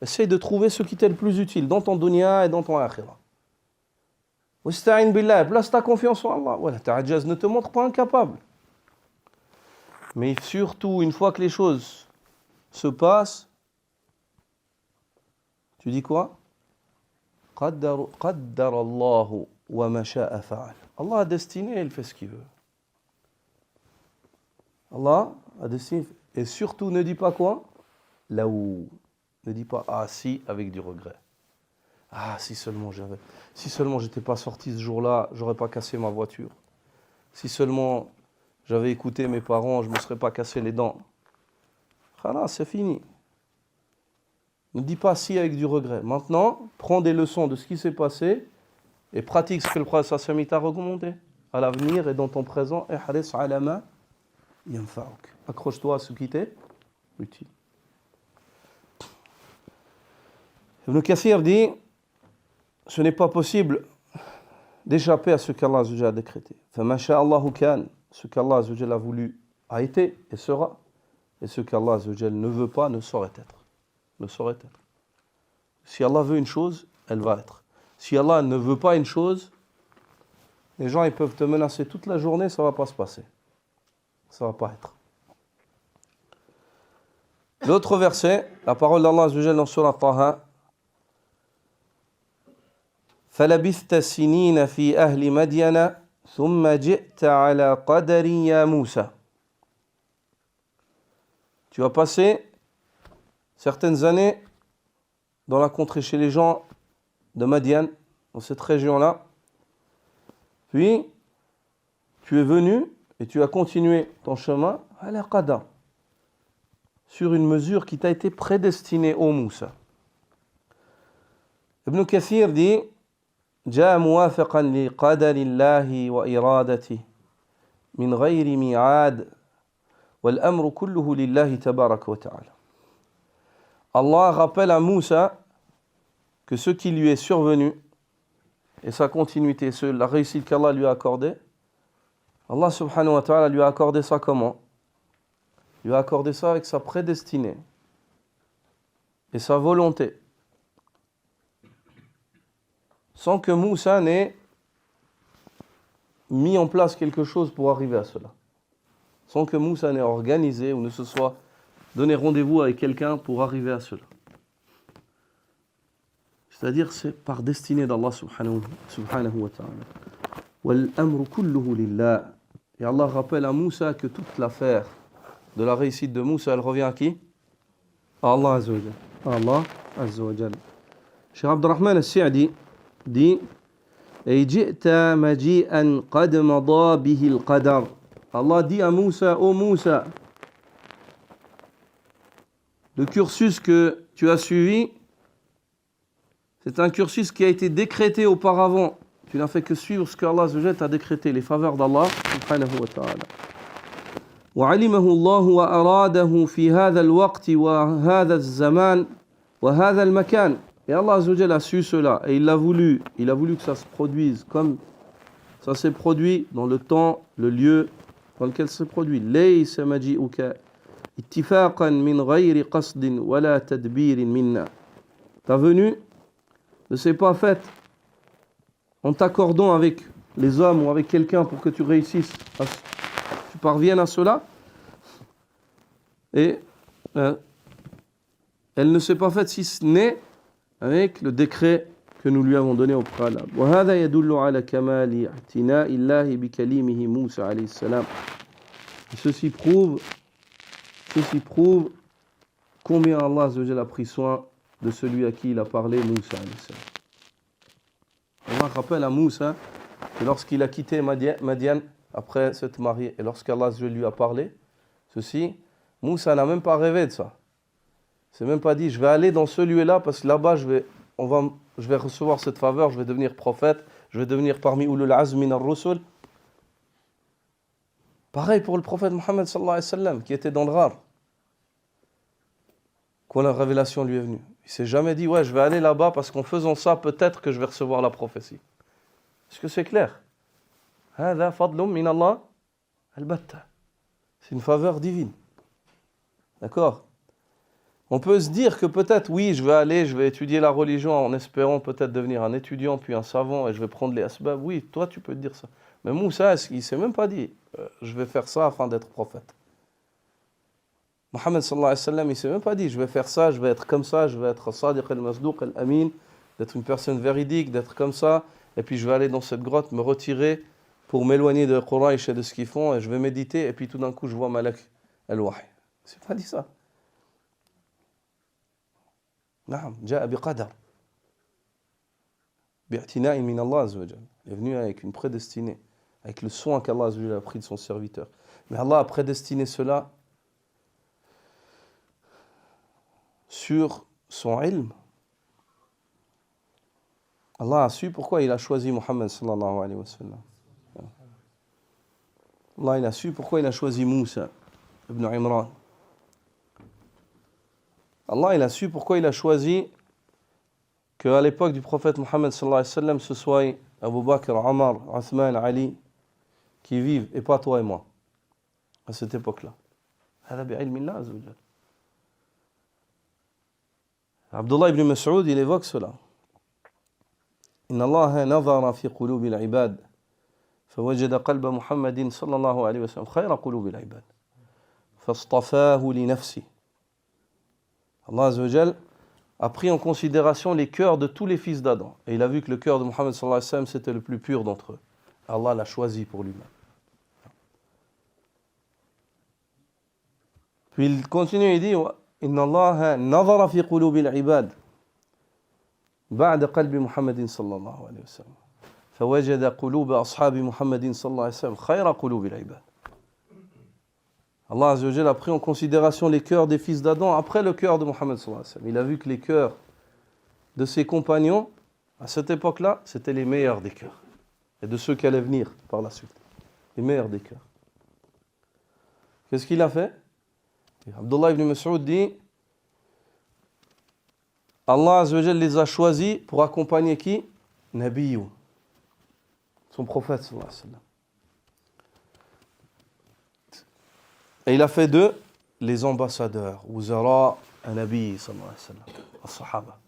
Essaye de trouver ce qui t'est le plus utile dans ton dunya et dans ton akhira. واستعن بالله, place ta confiance en Allah. ولا تعجز, ne te montre pas incapable. Mais surtout, une fois que les choses se passe, tu dis quoi? qaddar Allahu wa ma sha'a fa'al. Allah a destiné, il fait ce qu'il veut. Allah a destiné. Et surtout, ne dis pas quoi? Là où. Ne dis pas ah si avec du regret. Ah si seulement j'étais pas sorti ce jour-là, j'aurais pas cassé ma voiture. Si seulement j'avais écouté mes parents, je me serais pas cassé les dents. Khalas, c'est fini. Ne dis pas si avec du regret. Maintenant, prends des leçons de ce qui s'est passé et pratique ce que le prophète sallallahu t'a recommandé. À l'avenir et dans ton présent, ihris ala ma yanfa'uk. Accroche-toi à ce qui t'est utile. Ibn Kathir dit, ce n'est pas possible d'échapper à ce qu'Allah Azza wa Jalla a décrété. Fama sha'Allahu kan, ce qu'Allah Azza wa Jalla a voulu a été et sera. Et ce qu'Allah Azza wa Jalla ne veut pas ne saurait être. Ne saurait être. Si Allah veut une chose, elle va être. Si Allah ne veut pas une chose, les gens ils peuvent te menacer toute la journée, ça ne va pas se passer. Ça ne va pas être. L'autre verset, la parole d'Allah Azza wa Jalla dans Surah Taha. فَلَبِثْتَ سِنِينَ فِي أَهْلِ مَدْيَنَ ثُمَّ جِئْتَ عَلَى قَدَرٍ يَا مُوسَى. Tu vas passer certaines années dans la contrée chez les gens de Madian, dans cette région-là. Puis, tu es venu et tu as continué ton chemin à la qada, sur une mesure qui t'a été prédestinée, ô Moussa. Ibn Kathir dit جاء موافقا لقدر الله وإرادته من غير ميعاد والأمر كله لله تبارك وتعالى. Allah rappelle à Moussa que ce qui lui est survenu et sa continuité, la réussite qu'Allah lui a accordée, Allah subhanahu wa ta'ala lui a accordé ça comment? Il lui a accordé ça avec sa prédestinée et sa volonté. Sans que Moussa n'ait mis en place quelque chose pour arriver à cela. Sans que Moussa n'ait organisé ou ne se soit donné rendez-vous avec quelqu'un pour arriver à cela. C'est-à-dire, c'est par destinée d'Allah subhanahu wa ta'ala. Wal amru kulluhu lillah. Et Allah rappelle à Moussa que toute l'affaire de la réussite de Moussa, elle revient à qui? À Allah Azza wa Jal. Allah Azza wa Jal. Cheikh Abdurrahman al-Sa'di dit Et ji'ta maji'an qad mada bihi al-qadar. Allah dit à Moussa, ô Moussa, le cursus que tu as suivi, c'est un cursus qui a été décrété auparavant. Tu n'as fait que suivre ce que Allah Azza wa Jal t'a décrété, les faveurs d'Allah subhanahu wa ta'ala. وعلمه الله وأراده في هذا الوقت وهذا الزمان وهذا المكان. Et Allah Azza wa Jal a su cela et il a voulu que ça se produise comme ça s'est produit dans le temps, le lieu dans lequel ça s'est produit. ليس مجيئك اتفاقا من غير قصد ولا تدبير منا. Ta venue ne s'est pas faite en t'accordant avec les hommes ou avec quelqu'un pour que tu réussisses, tu parviennes à cela. Et elle ne s'est pas faite si ce n'est avec le décret que nous lui avons donné au préalable. وهذا يدل على كمال اعتناء الله بكليمه موسى عليه السلام. Ceci prouve combien Allah Azza wa Jalla a pris soin de celui à qui il a parlé, Moussa alayhi salam. Allah rappelle à Moussa que lorsqu'il a quitté Madian après s'être marié et lorsqu'Allah Azza wa Jalla lui a parlé, ceci, Moussa n'a même pas rêvé de ça. Il s'est même pas dit je vais aller dans ce lieu-là parce que là-bas je vais recevoir cette faveur, je vais devenir prophète, je vais devenir parmi ulul azm min ar-rusul. Pareil pour le prophète Mohammed sallallahu alayhi wa sallam qui était dans le Ghar. Quand la révélation lui est venue. Il s'est jamais dit ouais je vais aller là-bas parce qu'en faisant ça peut-être que je vais recevoir la prophétie. Est-ce que c'est clair? هذا فضل من الله البتة. C'est une faveur divine. D'accord? On peut se dire que peut-être, oui, je vais étudier la religion en espérant peut-être devenir un étudiant, puis un savant, et je vais prendre les asbab. Oui, toi, tu peux te dire ça. Mais Moussa, il ne s'est même pas dit, je vais faire ça afin d'être prophète. Mohammed sallallahu alayhi wa sallam, il ne s'est même pas dit, je vais faire ça, je vais être comme ça, je vais être sadiq al-masduq al-amin, d'être une personne véridique, d'être comme ça, et puis je vais aller dans cette grotte, me retirer pour m'éloigner de Quraysh et de ce qu'ils font, et je vais méditer, et puis tout d'un coup, je vois Malak al-Wahy. Il ne s'est pas dit ça. نعم جاء بقدر باعتناء من الله عز وجل. Il est venu avec une prédestinée, avec le soin qu'Allah Azza wa Jalla a pris de son serviteur. Mais Allah a prédestiné cela sur son ilm. Allah a su pourquoi il a choisi Muhammad sallallahu alayhi wa sallam. Allah il a su pourquoi il a choisi Moussa ibn Imran. Allah il a su pourquoi il a choisi qu'à l'époque du prophète Mohammed sallallahu alayhi wa sallam, ce soit Abu Bakr, Omar, Uthman, Ali qui vivent et pas toi et moi à cette époque-là. هذا بعلم الله عز وجل. Abdullah ibn Mas'ud il évoque cela. إن الله نظر في قلوب العباد فوجد قلب محمد صلى الله عليه وسلم خير قلوب العباد فاصطفاه لنفسه. Allah Azza wa Jal a pris en considération les cœurs de tous les fils d'Adam. Et il a vu que le cœur de Mohammed sallallahu alayhi wa sallam, c'était le plus pur d'entre eux. Allah l'a choisi pour lui-même. Puis il continue et dit Inna Allah nazara fi qulubi al-ibad ba'da qalbi Muhammadin sallallahu alayhi wa sallam. Fawajada quluba ashabi Muhammadin sallallahu alayhi wa sallam khayra qulubi al-ibad. Allah Azza wa Jalla a pris en considération les cœurs des fils d'Adam après le cœur de Mohammed sallallahu alayhi wa sallam. Il a vu que les cœurs de ses compagnons, à cette époque-là, c'était les meilleurs des cœurs. Et de ceux qui allaient venir par la suite. Les meilleurs des cœurs. Qu'est-ce qu'il a fait? Abdullah ibn Mas'ud dit Allah Azza wa Jalla les a choisis pour accompagner qui? Nabiyyu, son prophète sallallahu alayhi wa sallam. Et il a fait d'eux les ambassadeurs, Wuzara, Nabi, sallallahu alayhi wa sallam, as-Sahaba.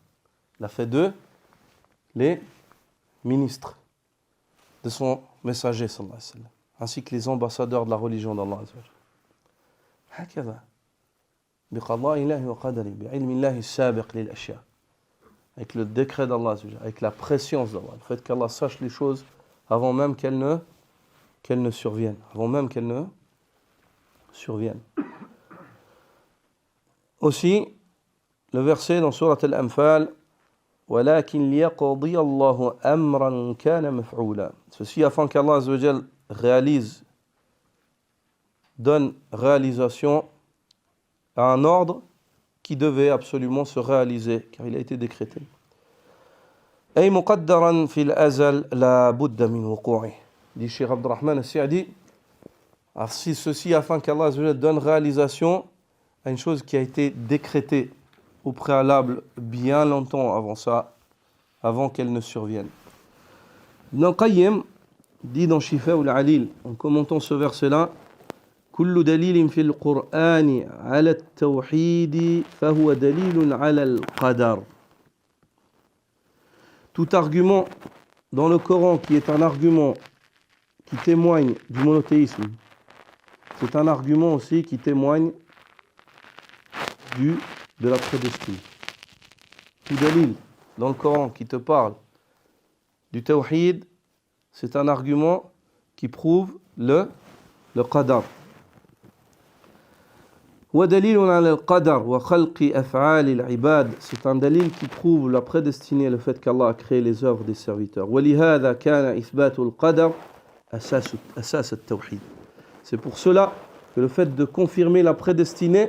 Il a fait d'eux les ministres. de son messager sallallahu alayhi wa sallam, ainsi que les ambassadeurs de la religion d'Allah azza wa jalla. هكذا بقضاء الله وقدره بعلم الله السابق للأشياء, avec le décret d'Allah azza wa jalla, avec la préscience d'Allah, le fait qu'Allah sache les choses avant même qu'elles ne surviennent, avant même qu'elles ne surviennent. Aussi, le verset dans Surat Al-Anfal, وَلَكِنْ لِيَقْضِيَ اللَّهُ أَمْرًا كَانَ مَفْعُولًا. Ceci afin qu'Allah azza wa jalla donne réalisation à un ordre qui devait absolument se réaliser, car il a été décrété. أي مقدرا في الأزل لا بد من وقوعه. Dit Cheikh Abdurrahman al-Sa'di, ceci afin qu'Allah azza wa jalla donne réalisation à une chose qui a été décrétée au préalable bien longtemps avant ça, avant qu'elle ne survienne. Ibn al-Qayyim dit dans Shifa al-Alil, en commentant ce verset-là, كل دليل في القرآن على التوحيد فهو دليل على القدر. Tout argument dans le Coran qui est un argument qui témoigne du monothéisme, c'est un argument aussi qui témoigne de la prédestinée. Tout dalil dans le Coran qui te parle du tawhid, c'est un argument qui prouve le qadar. ودليل على القدر وخلق أفعال العباد, c'est un dalil qui prouve la prédestinée, le fait qu'Allah a créé les œuvres des serviteurs. ولهذا كان إثبات القدر أساس التوحيد. C'est pour cela que le fait de confirmer la prédestinée,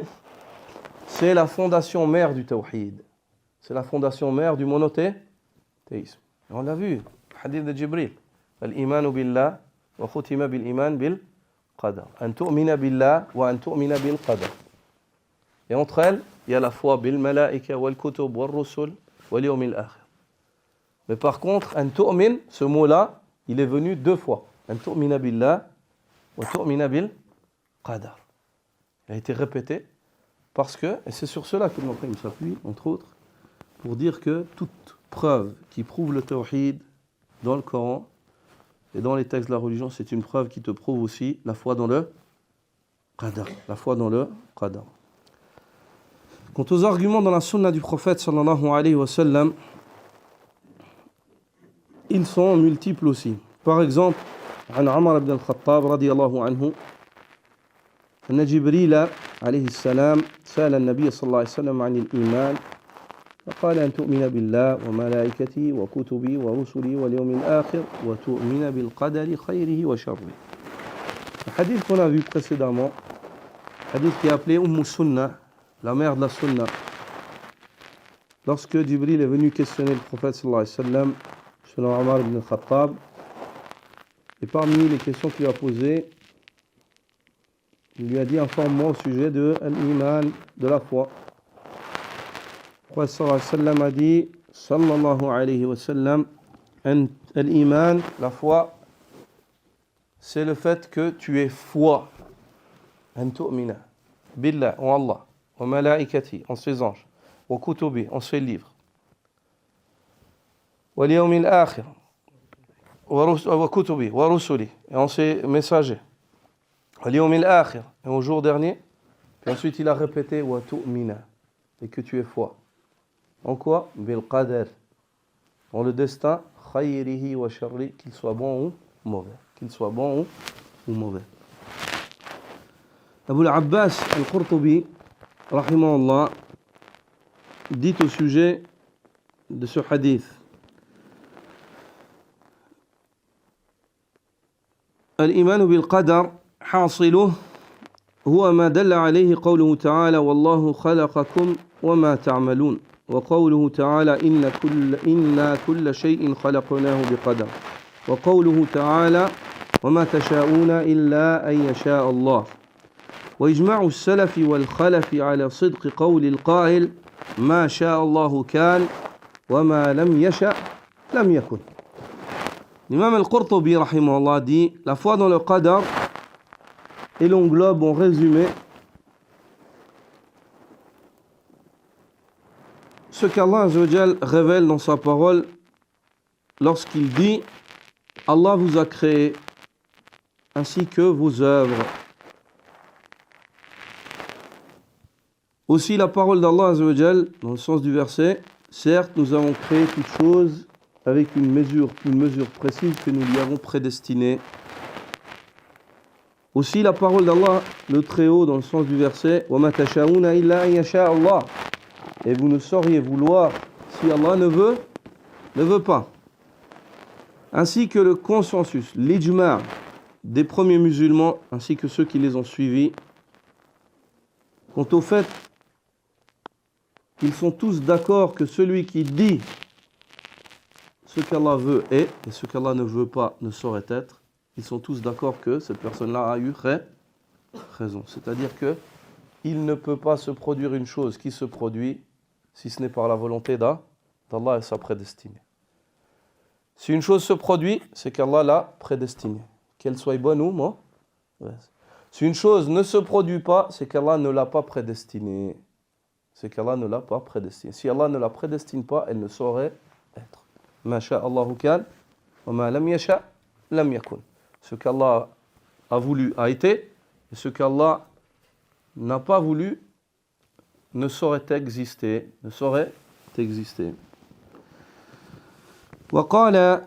c'est la fondation mère du tawhid. C'est la fondation mère du monothéisme. Et on l'a vu, le hadith de Jibril. الإيمان بالله وختم بالإيمان بالقدر. أن تؤمن بالله وأن تؤمن بالقدر. Et entre elles, il y a la foi bil malaika wal kutub wal rusul wal yawmil akhir. Mais par contre, an tu'min, ce mot-là, il est venu deux fois. An tu'mina billah wa tu'mina bil qadar. Il a été répété parce que, et c'est sur cela que l'on s'appuie, entre autres, pour dire que toute preuve qui prouve le tawhid dans le Coran et dans les textes de la religion, c'est une preuve qui te prouve aussi la foi dans le qadar. La foi dans le qadar. Quant aux arguments dans la sunna du prophète sallallahu alayhi wa sallam, ils sont multiples aussi. Par exemple, عن عمر بن الخطاب رضي الله عنه أن جبريل عليه السلام سأل النبي صلى الله عليه وسلم عن الإيمان فقال أن تؤمن بالله وملائكته وكتبه ورسله واليوم الآخر وتؤمن بالقدر خيره وشره. Le hadith qu'on a vu précédemment, hadith qui est appelé Sunnah, la mère de la Sunna. Lorsque Jibril est venu questionner le prophète sallallahu alayhi wa sallam, selon Omar ibn al-Khattab, et parmi les questions qu'il lui a posées, il lui a dit informe-moi au sujet de l'iman, de la foi. Le prophète sallallahu alayhi wa sallam a dit sallallahu alayhi wa sallam, l'iman, la foi, c'est le fait que tu aies foi. An tu'mina billah, en Allah. Wa malaikati, en ses anges, wa kutubi, en ses livres, wa liyawmil akhir, wa kutubi, wa rusuli, et en ses messagers, wa liyawmil akhir, et au jour dernier. Puis ensuite il a répété wa tu'mina, et que tu aies foi. En quoi? Bil qadar, en le destin, khayrihi wa sharri, qu'il soit bon ou mauvais, qu'il soit bon ou mauvais. Abu al-Abbas al-Qurtubi rahimahullah dit au sujet de ce hadith الإيمان بالقدر حاصله هو ما دل عليه قوله تعالى والله خلقكم وما تعملون وقوله تعالى إنا كل شيء خلقناه بقدر وقوله تعالى وما تشاءون إلا أن يشاء الله وإجماع السلف والخلف على صدق قول القائل ما شاء الله كان وما لم يشأ لم يكن. L'imam al-Qurtubi rahimahullah dit la foi dans le qadar et l'englobe en résumé ce qu'Allah azza wa jal révèle dans sa parole lorsqu'il dit Allah vous a créé ainsi que vos œuvres. Aussi la parole d'Allah Azza wa Jal, dans le sens du verset, certes nous avons créé toutes choses avec une mesure précise que nous lui avons prédestinée. Aussi la parole d'Allah, le Très-Haut, dans le sens du verset, وَمَا تَشَاءُونَ إِلَّا أَن يَشَاءَ اللَّهُ. Et vous ne sauriez vouloir si Allah ne veut pas. Ainsi que le consensus, l'ijma' des premiers musulmans, ainsi que ceux qui les ont suivis, quant au fait qu'ils sont tous d'accord que celui qui dit ce qu'Allah veut est, et ce qu'Allah ne veut pas ne saurait être, ils sont tous d'accord que cette personne-là a eu raison. C'est-à-dire que il ne peut pas se produire une chose qui se produit si ce n'est par la volonté d'Allah et sa prédestinée. Si une chose se produit, c'est qu'Allah l'a prédestinée, qu'elle soit bonne ou mauvaise. Si une chose ne se produit pas, c'est qu'Allah ne l'a pas prédestinée. Si Allah ne la prédestine pas, elle ne saurait être. Ma sha Allahu kan, wa ma lam yasha lam yakun. Ce qu'Allah a voulu a été, et ce qu'Allah n'a pas voulu ne saurait exister. وقال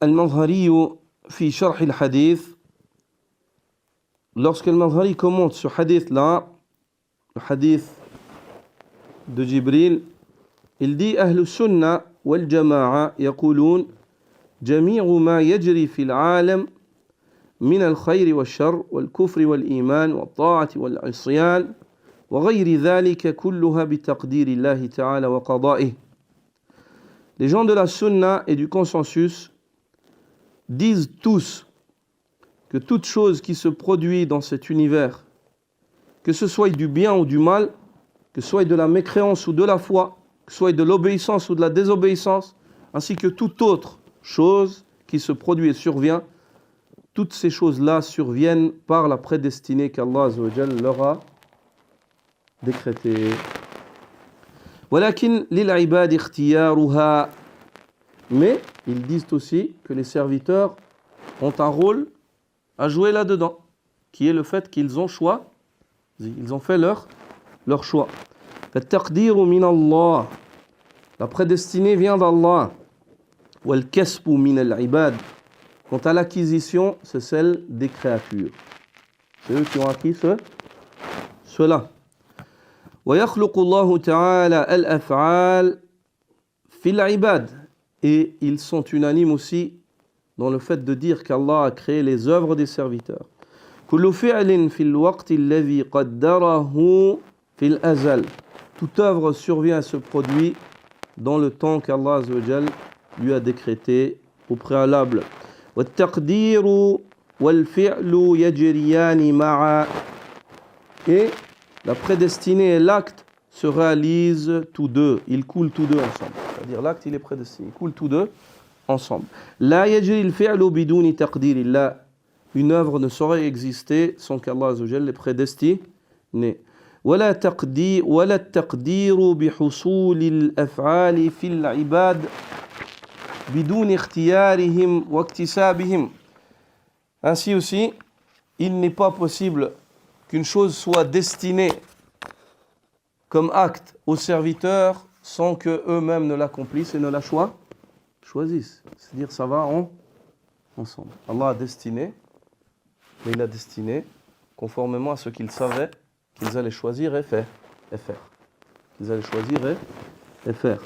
المظهري في شرح الحديث, lorsque al-Mazhari commente ce hadith-là, le hadith de Jibril, il dit أهل السنة والجماعة يقولون جميع ما يجري في العالم من الخير والشر والكفر والإيمان والطاعة والعصيان وغير ذلك كلها بتقدير الله تعالى وقضائه. Les gens de la sunna et du consensus disent tous que toute chose qui se produit dans cet univers, que ce soit du bien ou du mal, que ce soit de la mécréance ou de la foi, que ce soit de l'obéissance ou de la désobéissance, ainsi que toute autre chose qui se produit et survient, toutes ces choses-là surviennent par la prédestinée qu'Allah Azza wa Jal leur a décrétée. ولكن للعباد اختيارها. Mais ils disent aussi que les serviteurs ont un rôle à jouer là-dedans, qui est le fait qu'ils ont choisi, ils ont fait leur choix. فالتقدير من الله. La prédestinée vient d'Allah. والكسب من العباد. Quant à l'acquisition, c'est celle des créatures. C'est eux qui ont acquis cela. ويخلق الله تعالى الأفعال في العباد. Et ils sont unanimes aussi dans le fait de dire qu'Allah a créé les œuvres des serviteurs. كل فعل في الوقت الذي قدره في الأزل. Toute œuvre survient et se produit dans le temps qu'Allah Azza wa Jal lui a décrété au préalable. والتقدير والفعل يجريان معا. Et la prédestinée et l'acte se réalisent tous deux, ils coulent tous deux ensemble. C'est-à-dire l'acte il est prédestiné, ils coulent tous deux ensemble. لا يجري الفعل بدون تقدير الله. Une œuvre ne saurait exister sans qu'Allah Azza wa Jal l'ait prédestiné. ولا التقدير بحصول الأفعال في العباد بدون اختيارهم واكتسابهم. Ainsi aussi, il n'est pas possible qu'une chose soit destinée comme acte aux serviteurs sans que eux-mêmes ne l'accomplissent et ne la choisissent. C'est-à-dire ça va ensemble. Allah a destiné, mais il a destiné conformément à ce qu'il savait qu'ils allaient choisir et faire. Qu'ils allaient choisir et faire.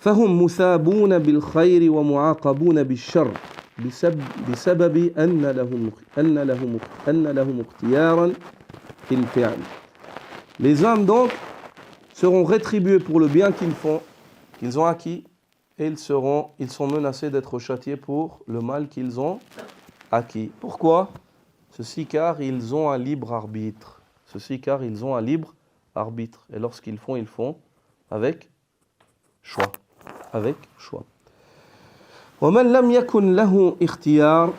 فهم مثابون بالخير ومعاقبون بالشر بسبب أن لهم اختيارا في الفعل. Les hommes donc seront rétribués pour le bien qu'ils font, qu'ils ont acquis, et ils sont menacés d'être châtiés pour le mal qu'ils ont acquis. Pourquoi ? Ceci car ils ont un libre arbitre. Et lorsqu'ils font, ils font avec choix. وَمَنْ لَمْ يَكُنْ لَهُ اخْتِيَارٌ.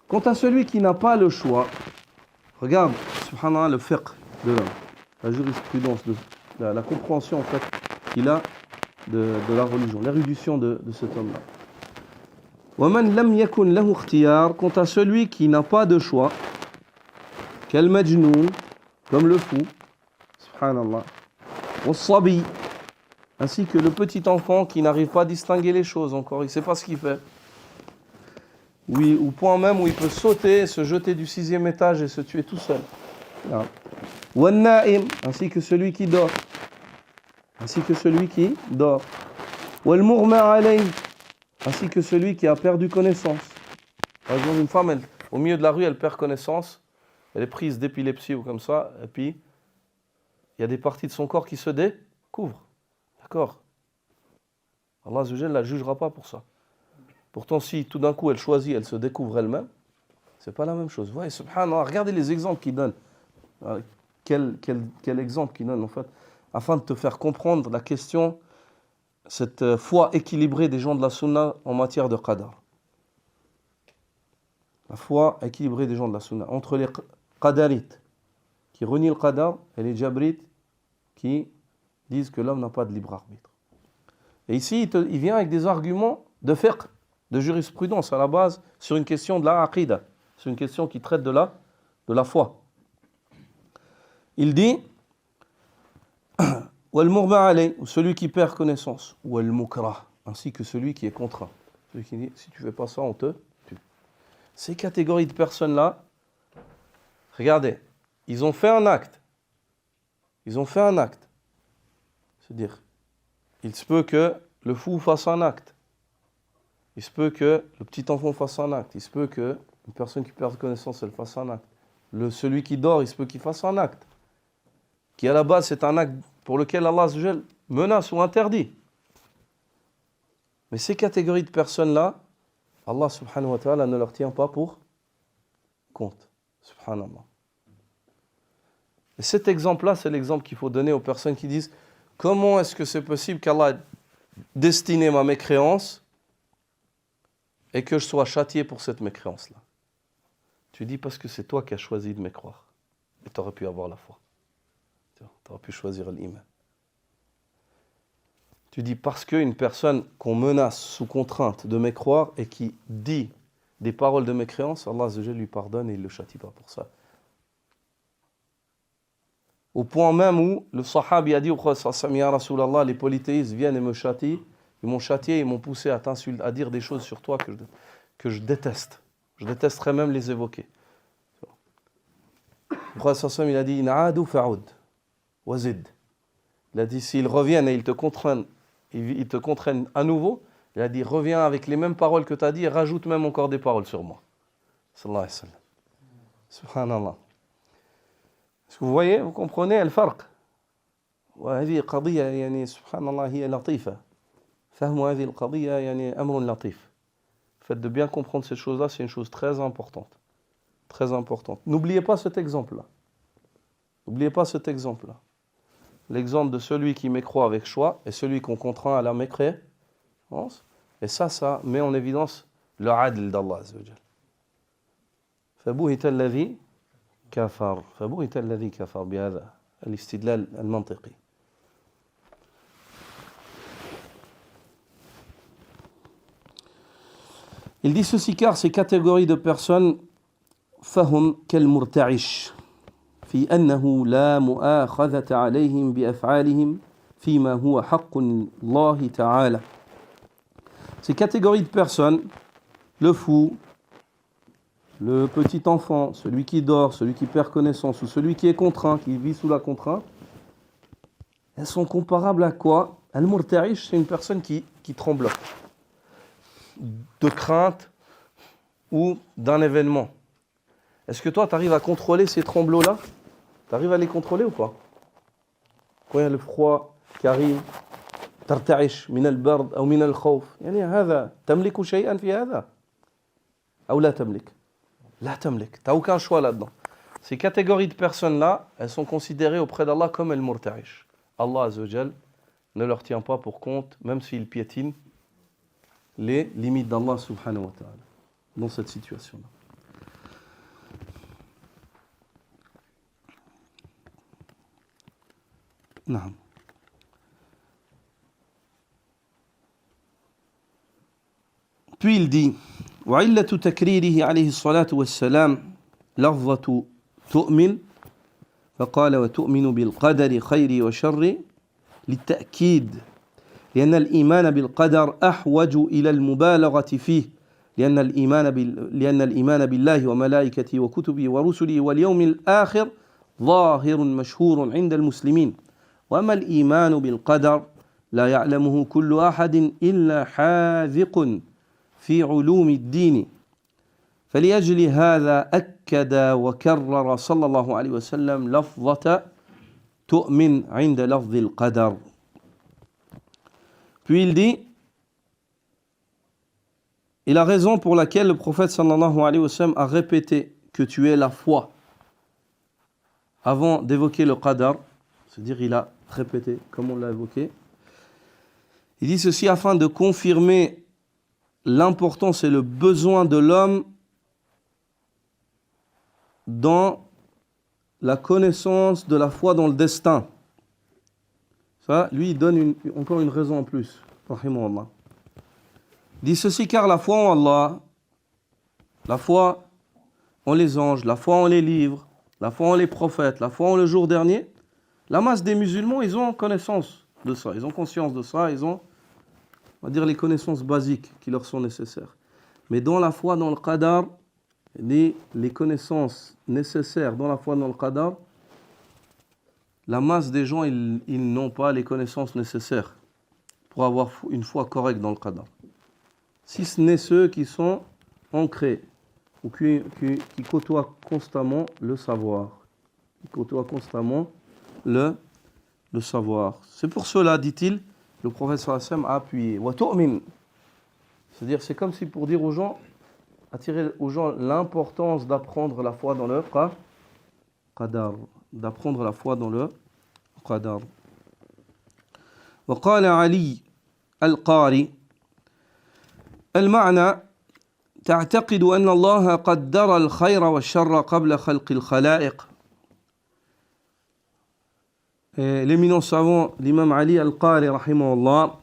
Quant à celui qui n'a pas le choix, regarde, subhanallah, le fiqh de l'homme, la jurisprudence, la compréhension en fait qu'il a de la religion, l'érudition de cet homme-là. وَمَنْ لَمْ يَكُنْ لَهُ اخْتِيَارٌ, quant à celui qui n'a pas de choix, quel majnoun, comme le fou, subhanallah, والصبي, ainsi que le petit enfant qui n'arrive pas à distinguer les choses encore, il ne sait pas ce qu'il fait. Oui, au point même où il peut sauter, se jeter du 6e étage et se tuer tout seul. وَالنَّائِمْ, ainsi que celui qui dort. Ainsi que celui qui dort. وَالْمُغْمَى عَلَيْهِ, ainsi que celui qui a perdu connaissance. Par exemple, une femme, au milieu de la rue, elle perd connaissance, elle est prise d'épilepsie ou comme ça, et puis il y a des parties de son corps qui se découvrent. D'accord? Allah Azza wa Jalla ne la jugera pas pour ça. Pourtant, si tout d'un coup elle choisit, elle se découvre elle-même, c'est pas la même chose. Ouais, subhanallah, regardez les exemples qu'il donne. Quel exemple qu'il donne en fait, afin de te faire comprendre la question, cette foi équilibrée des gens de la sunna en matière de qadar. La foi équilibrée des gens de la sunna. Entre les qadarites qui renient le qadar et les jabrites qui disent que l'homme n'a pas de libre arbitre. Et ici, il vient avec des arguments de fiqh, de jurisprudence à la base, sur une question de la aqida, sur une question qui traite de la foi. Il dit wal-mughma alayh, celui qui perd connaissance, wal-mukrah, ainsi que celui qui est contraint. Celui qui dit si tu fais pas ça, on te tue. Ces catégories de personnes-là, regardez, ils ont fait un acte. C'est-à-dire, il se peut que le fou fasse un acte. Il se peut que le petit enfant fasse un acte. Il se peut que une personne qui perd connaissance, elle fasse un acte. Celui qui dort, il se peut qu'il fasse un acte. Qui à la base, c'est un acte pour lequel Allah Azza wa Jalla menace ou interdit. Mais ces catégories de personnes-là, Allah subhanahu wa ta'ala ne leur tient pas pour compte. Subhanallah. Et cet exemple-là, c'est l'exemple qu'il faut donner aux personnes qui disent comment est-ce que c'est possible qu'Allah ait destiné ma mécréance et que je sois châtié pour cette mécréance-là. Tu dis parce que c'est toi qui as choisi de mécroire. Et tu aurais pu avoir la foi. Tu aurais pu choisir l'iman. Tu dis parce qu'une personne qu'on menace sous contrainte de mécroire et qui dit des paroles de mécréance, Allah Azza wa Jalla lui pardonne et il ne le châtie pas pour ça. Au point même où le sahabi a dit au prophète Ya Rasulallah, les polythéistes viennent et me châtient, ils m'ont châtié, ils m'ont poussé à t'insulter, à dire des choses sur toi que je déteste. Je détesterais même les évoquer. Le prophète il a dit In'adu fa'ud wazid. Il a dit s'ils reviennent et ils te contraignent à nouveau, il a dit reviens avec les mêmes paroles que tu as dit et rajoute même encore des paroles sur moi. Sallallahu alayhi wa sallam. Subhanallah. Est-ce que vous voyez, vous comprenez le farq. وهذه قضية يعني سبحان الله هي لطيفة. فهم هذه القضية يعني أمر لطيف. Le fait de bien comprendre ces choses-là, c'est une chose très importante. Très importante. N'oubliez pas cet exemple-là. N'oubliez pas cet exemple-là. L'exemple de celui qui mécroit avec choix et celui qu'on contraint à la mécréance. Et ça met en évidence le adl d'Allah Azza wa Jal. فبهت الذي كفر فبهت الذي كفر بهذا الاستدلال المنطقي. Il dit ceci car ces catégories de personnes فهم كالمرتعش في أنه لا مؤاخذة عليهم بأفعالهم فيما هو حق الله تعالى. Ces catégories de personnes, le fou, le petit enfant, celui qui dort, celui qui perd connaissance ou celui qui est contraint, qui vit sous la contrainte, elles sont comparables à quoi? Al-Murta'ish, c'est une personne qui tremble de crainte ou d'un événement. Est-ce que toi, tu arrives à contrôler ces tremblots-là? Tu arrives à les contrôler ou pas? Quand il y a le froid qui arrive, ترتعش من البرد أو من الخوف يعني هذا تملك شيئا في هذا أو لا تملك لا تملك. Tu n'as aucun choix là-dedans. Ces catégories de personnes-là, elles sont considérées auprès d'Allah comme al-Murta'ish. Allah Azza wa Jal ne leur tient pas pour compte, même s'ils piétinent les limites d'Allah subhanahu wa ta'ala dans cette situation-là. نعم. Puis il dit وعلة تكريره عليه الصلاة والسلام لفظة تؤمن فقال وتؤمن بالقدر خير وشر للتأكيد لأن الإيمان بالقدر أحوج إلى المبالغة فيه لأن الإيمان بالله وملائكته وكتبه ورسله واليوم الآخر ظاهر مشهور عند المسلمين وأما الإيمان بالقدر لا يعلمه كل أحد إلا حاذق في علوم الدين فلأجل هذا أكد وكرر صلى الله عليه وسلم لفظة تؤمن عند لفظ القدر. Puis il dit, et la raison pour laquelle le prophète sallallahu alayhi wa sallam a répété que tu aies la foi avant d'évoquer le qadar, c'est-à-dire il a répété comme on l'a évoqué, il dit ceci afin de confirmer l'importance et le besoin de l'homme dans la connaissance de la foi dans le destin. Ça, lui, il donne encore une raison en plus. Rahimahullah. Il dit ceci car la foi en Allah, la foi en les anges, la foi en les livres, la foi en les prophètes, la foi en le jour dernier, la masse des musulmans, ils ont connaissance de ça, ils ont conscience de ça, ils ont, on va dire, les connaissances basiques qui leur sont nécessaires. Mais dans la foi dans le qadar, les connaissances nécessaires dans la foi dans le qadar, la masse des gens, ils n'ont pas les connaissances nécessaires pour avoir une foi correcte dans le qadar. Si ce n'est ceux qui sont ancrés ou qui côtoient constamment le savoir. Qui côtoient constamment le savoir. C'est pour cela, dit-il, le prophète sallallahu alayhi wa sallam a appuyé. Wa tu'min. C'est-à-dire, c'est comme si pour dire aux gens, attirer aux gens l'importance d'apprendre la foi dans le qadar. D'apprendre la foi dans le qadar. وقال علي القاري المعنى تعتقد أن الله قدر الخير والشر قبل خلق الخلائق. L'éminent savant, l'imam Ali al-Qari, rahimahullah,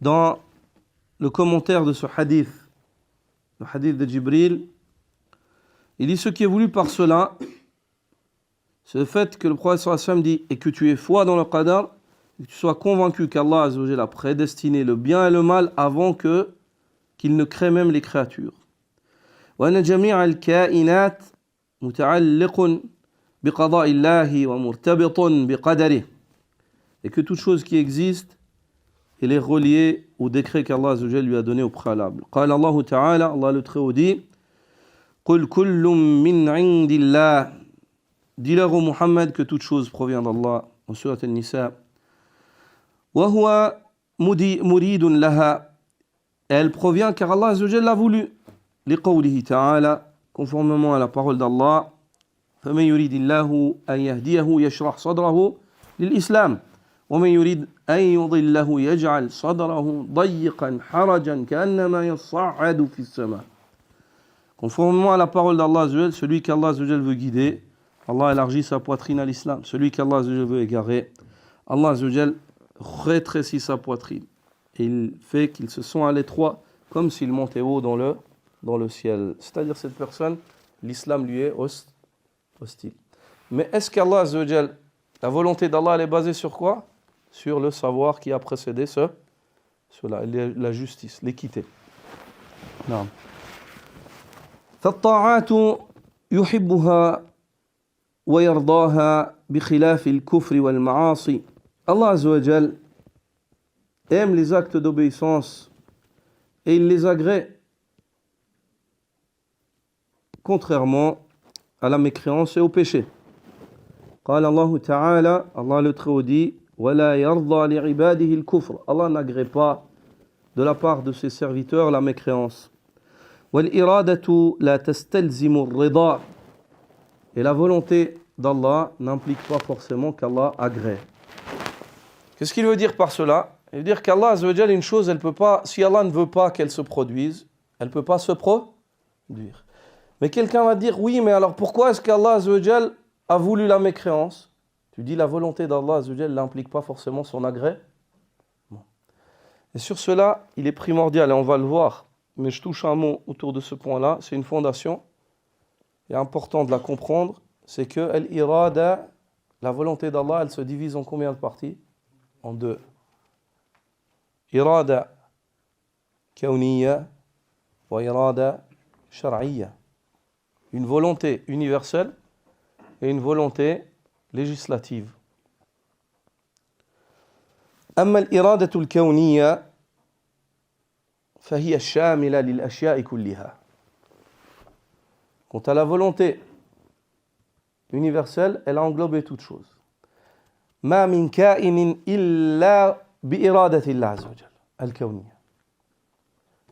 dans le commentaire de ce hadith, le hadith de Jibril, il dit ce qui est voulu par cela, c'est le fait que le prophète sallallahu alayhi wa sallam dit et que tu aies foi dans le qadar, et que tu sois convaincu qu'Allah azza wa jalla a prédestiné le bien et le mal avant qu'il ne crée même les créatures. وأن جميع الكائنات متعلق بقضاء الله ومرتبط بقدره. Et que toute chose qui existe, elle est reliée au décret qu'Allah azza wa jalla lui a donné au préalable. قال الله تعالى, Allah le Très-Haut dit, قل كل من عند الله. Dis-leur au Muhammad que toute chose provient d'Allah, en surat An-Nisa. وهو مريد لها. Elle provient car Allah azza wa jalla l'a voulu. لقوله تعالى, conformément à la parole d'Allah, فمن يريد الله أن يهديه يشرح صدره للإسلام ومن يريد أن يضله يجعل صدره ضيقا حرجا كأنما يصعد في السماء. Conformément à la parole d'Allah azza wa jalla, celui qu'Allah azza wa jalla veut guider, Allah élargit sa poitrine à l'islam. Celui qu'Allah azza wa jalla veut égarer, Allah azza wa jalla rétrécit sa poitrine. Et il fait qu'ils se sont à l'étroit comme s'il montait haut dans le ciel. C'est-à-dire cette personne, l'islam lui est hostile. Mais est-ce qu'Allah azza wa jalla, la volonté d'Allah, elle est basée sur quoi? Sur le savoir qui a précédé sur la justice, l'équité. Non. فالطاعات يحبها ويرضاها بخلاف الكفر والمعاصي. Allah azza wa jalla aime les actes d'obéissance et il les agrée, contrairement à la mécréance et au péché. قال الله تعالى, Allah le Très-Haut dit, ولا يرضى لعباده الكفر. Allah n'agrée pas de la part de ses serviteurs la mécréance. والإرادة لا تستلزم الرضا. Et la volonté d'Allah n'implique pas forcément qu'Allah agrée. Qu'est-ce qu'il veut dire par cela? Il veut dire qu'Allah azza wa jalla, une chose, elle peut pas, si Allah ne veut pas qu'elle se produise, elle ne peut pas se produire. Mais quelqu'un va dire, oui, mais alors pourquoi est-ce qu'Allah azza wa jalla a voulu la mécréance? Tu dis la volonté d'Allah azza wa jalla n'implique pas forcément son agrès. Bon. Et sur cela, il est primordial, et on va le voir, mais je touche un mot autour de ce point-là, c'est une fondation, et important de la comprendre, c'est que l'irada, la volonté d'Allah, elle se divise en combien de parties? En deux. Irada kawniyya wa irada shar'iyya. Une volonté universelle et une volonté législative. أما الإرادة الكونية فهي الشاملة للأشياء كلها. Quant à la volonté universelle, elle a englobé toutes choses. ما من كائن إلا بإرادة الله عز وجل الكونية.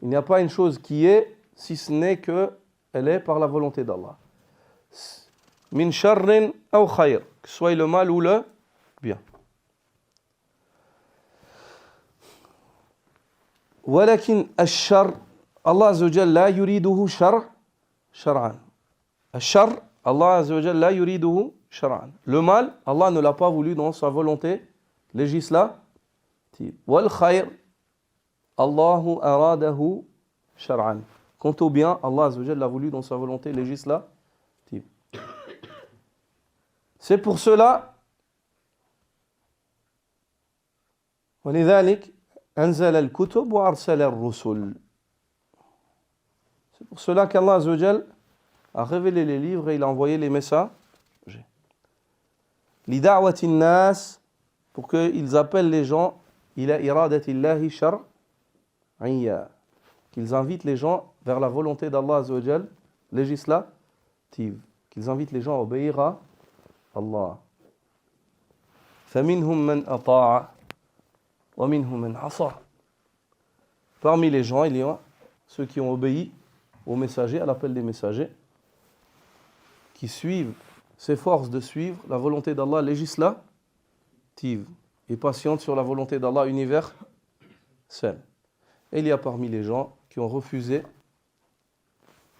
Il n'y a pas une chose qui est, si ce n'est qu'elle est par la volonté d'Allah. من شر أو خير, que ce soit le mal ou le bien. ولكن الشر الله عز وجل لا يريده شرعا. الشر Allah Azza wa Jalla la yuriduhu shar'an. Le mal, Allah ne l'a pas voulu dans sa volonté législative. Wal khayr, Allahu aradahu shar'an. Quant au bien, Allah Azza wa Jalla l'a voulu dans sa volonté législative. C'est pour cela, ولذلك أنزل الكتب وأرسل الرسل. C'est pour cela qu'Allah Azza wa Jalla a révélé les livres et il a envoyé les messagers. Lida'wati nas, pour qu'ils appellent les gens ila iradatillahi shar'iyya, qu'ils invitent les gens vers la volonté d'Allah Azza wa Jal législative, qu'ils invitent les gens à obéir à Allah. فَمِنْهُمْ مَنْ أَطَاعَ وَمِنْهُمْ مَنْ عَصَى. Parmi les gens, il y a ceux qui ont obéi aux messagers, à l'appel des messagers, qui suivent, s'efforcent de suivre la volonté d'Allah législative et patientent sur la volonté d'Allah universelle. Et il y a parmi les gens qui ont refusé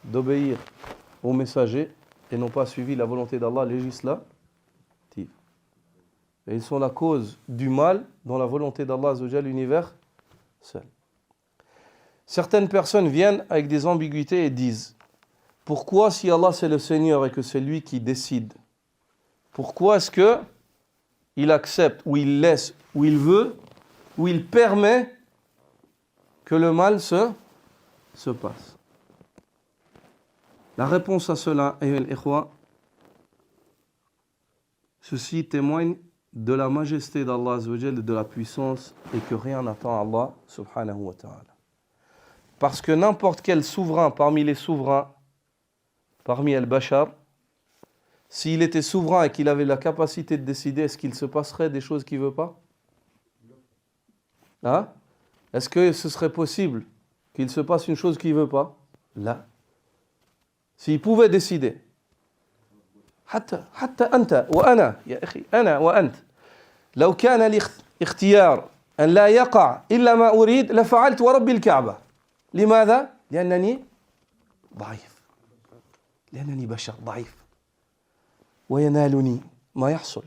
d'obéir aux messagers et n'ont pas suivi la volonté d'Allah législative. Et ils sont la cause du mal dans la volonté d'Allah Azza wa Jalla universelle. Certaines personnes viennent avec des ambiguïtés et disent: pourquoi, si Allah c'est le Seigneur et que c'est lui qui décide, pourquoi est-ce que il accepte ou il laisse ou il veut ou il permet que le mal se passe? La réponse à cela, ceci témoigne de la majesté d'Allah Azza wa Jalla et de la puissance, et que rien n'attend Allah subhanahu wa ta'ala. Parce que n'importe quel souverain parmi les souverains, parmi al-Bashar, s'il était souverain et qu'il avait la capacité de décider, est-ce qu'il se passerait des choses qu'il ne veut pas? Hein? Est-ce que ce serait possible qu'il se passe une chose qu'il ne veut pas? Là. S'il pouvait décider. حتى أنت وأنا يا أخي أنا وأنت لو كان لي اختيار أن لا يقع إلا ما أريد لفعلت ورب الكعبة. لماذا؟ لأنني ضعيف، لأنني بشر ضعيف وينالني ما يحصل،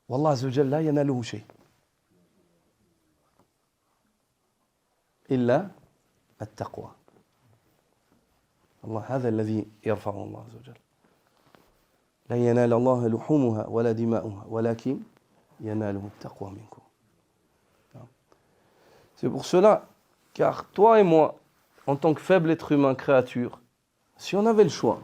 والله عز وجل لا يناله شيء إلا التقوى. الله هذا الذي يرفعه الله عز وجل. لا ينال الله لحومها ولا دماؤها ولكن يناله التقوى منكم. C'est pour cela, car toi et moi, en tant que faible être humain, créature, si on avait le choix,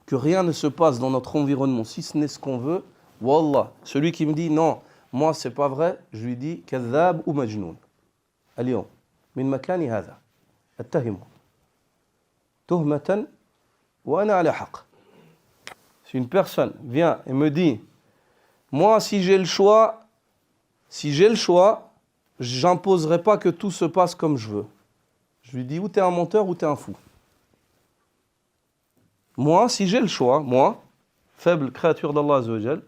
que rien ne se passe dans notre environnement, si ce n'est ce qu'on veut, wallah, celui qui me dit non, moi c'est pas vrai, je lui dis kadhab ou majnoun. اليوم من مكاني هذا اتهمه تهمة وأنا على حق. Si une personne vient et me dit, moi si j'ai le choix, j'imposerai pas que tout se passe comme je veux. Je lui dis, ou tu es un menteur ou tu es un fou. Moi, si j'ai le choix, moi, faible créature d'Allah Azza wa Jal,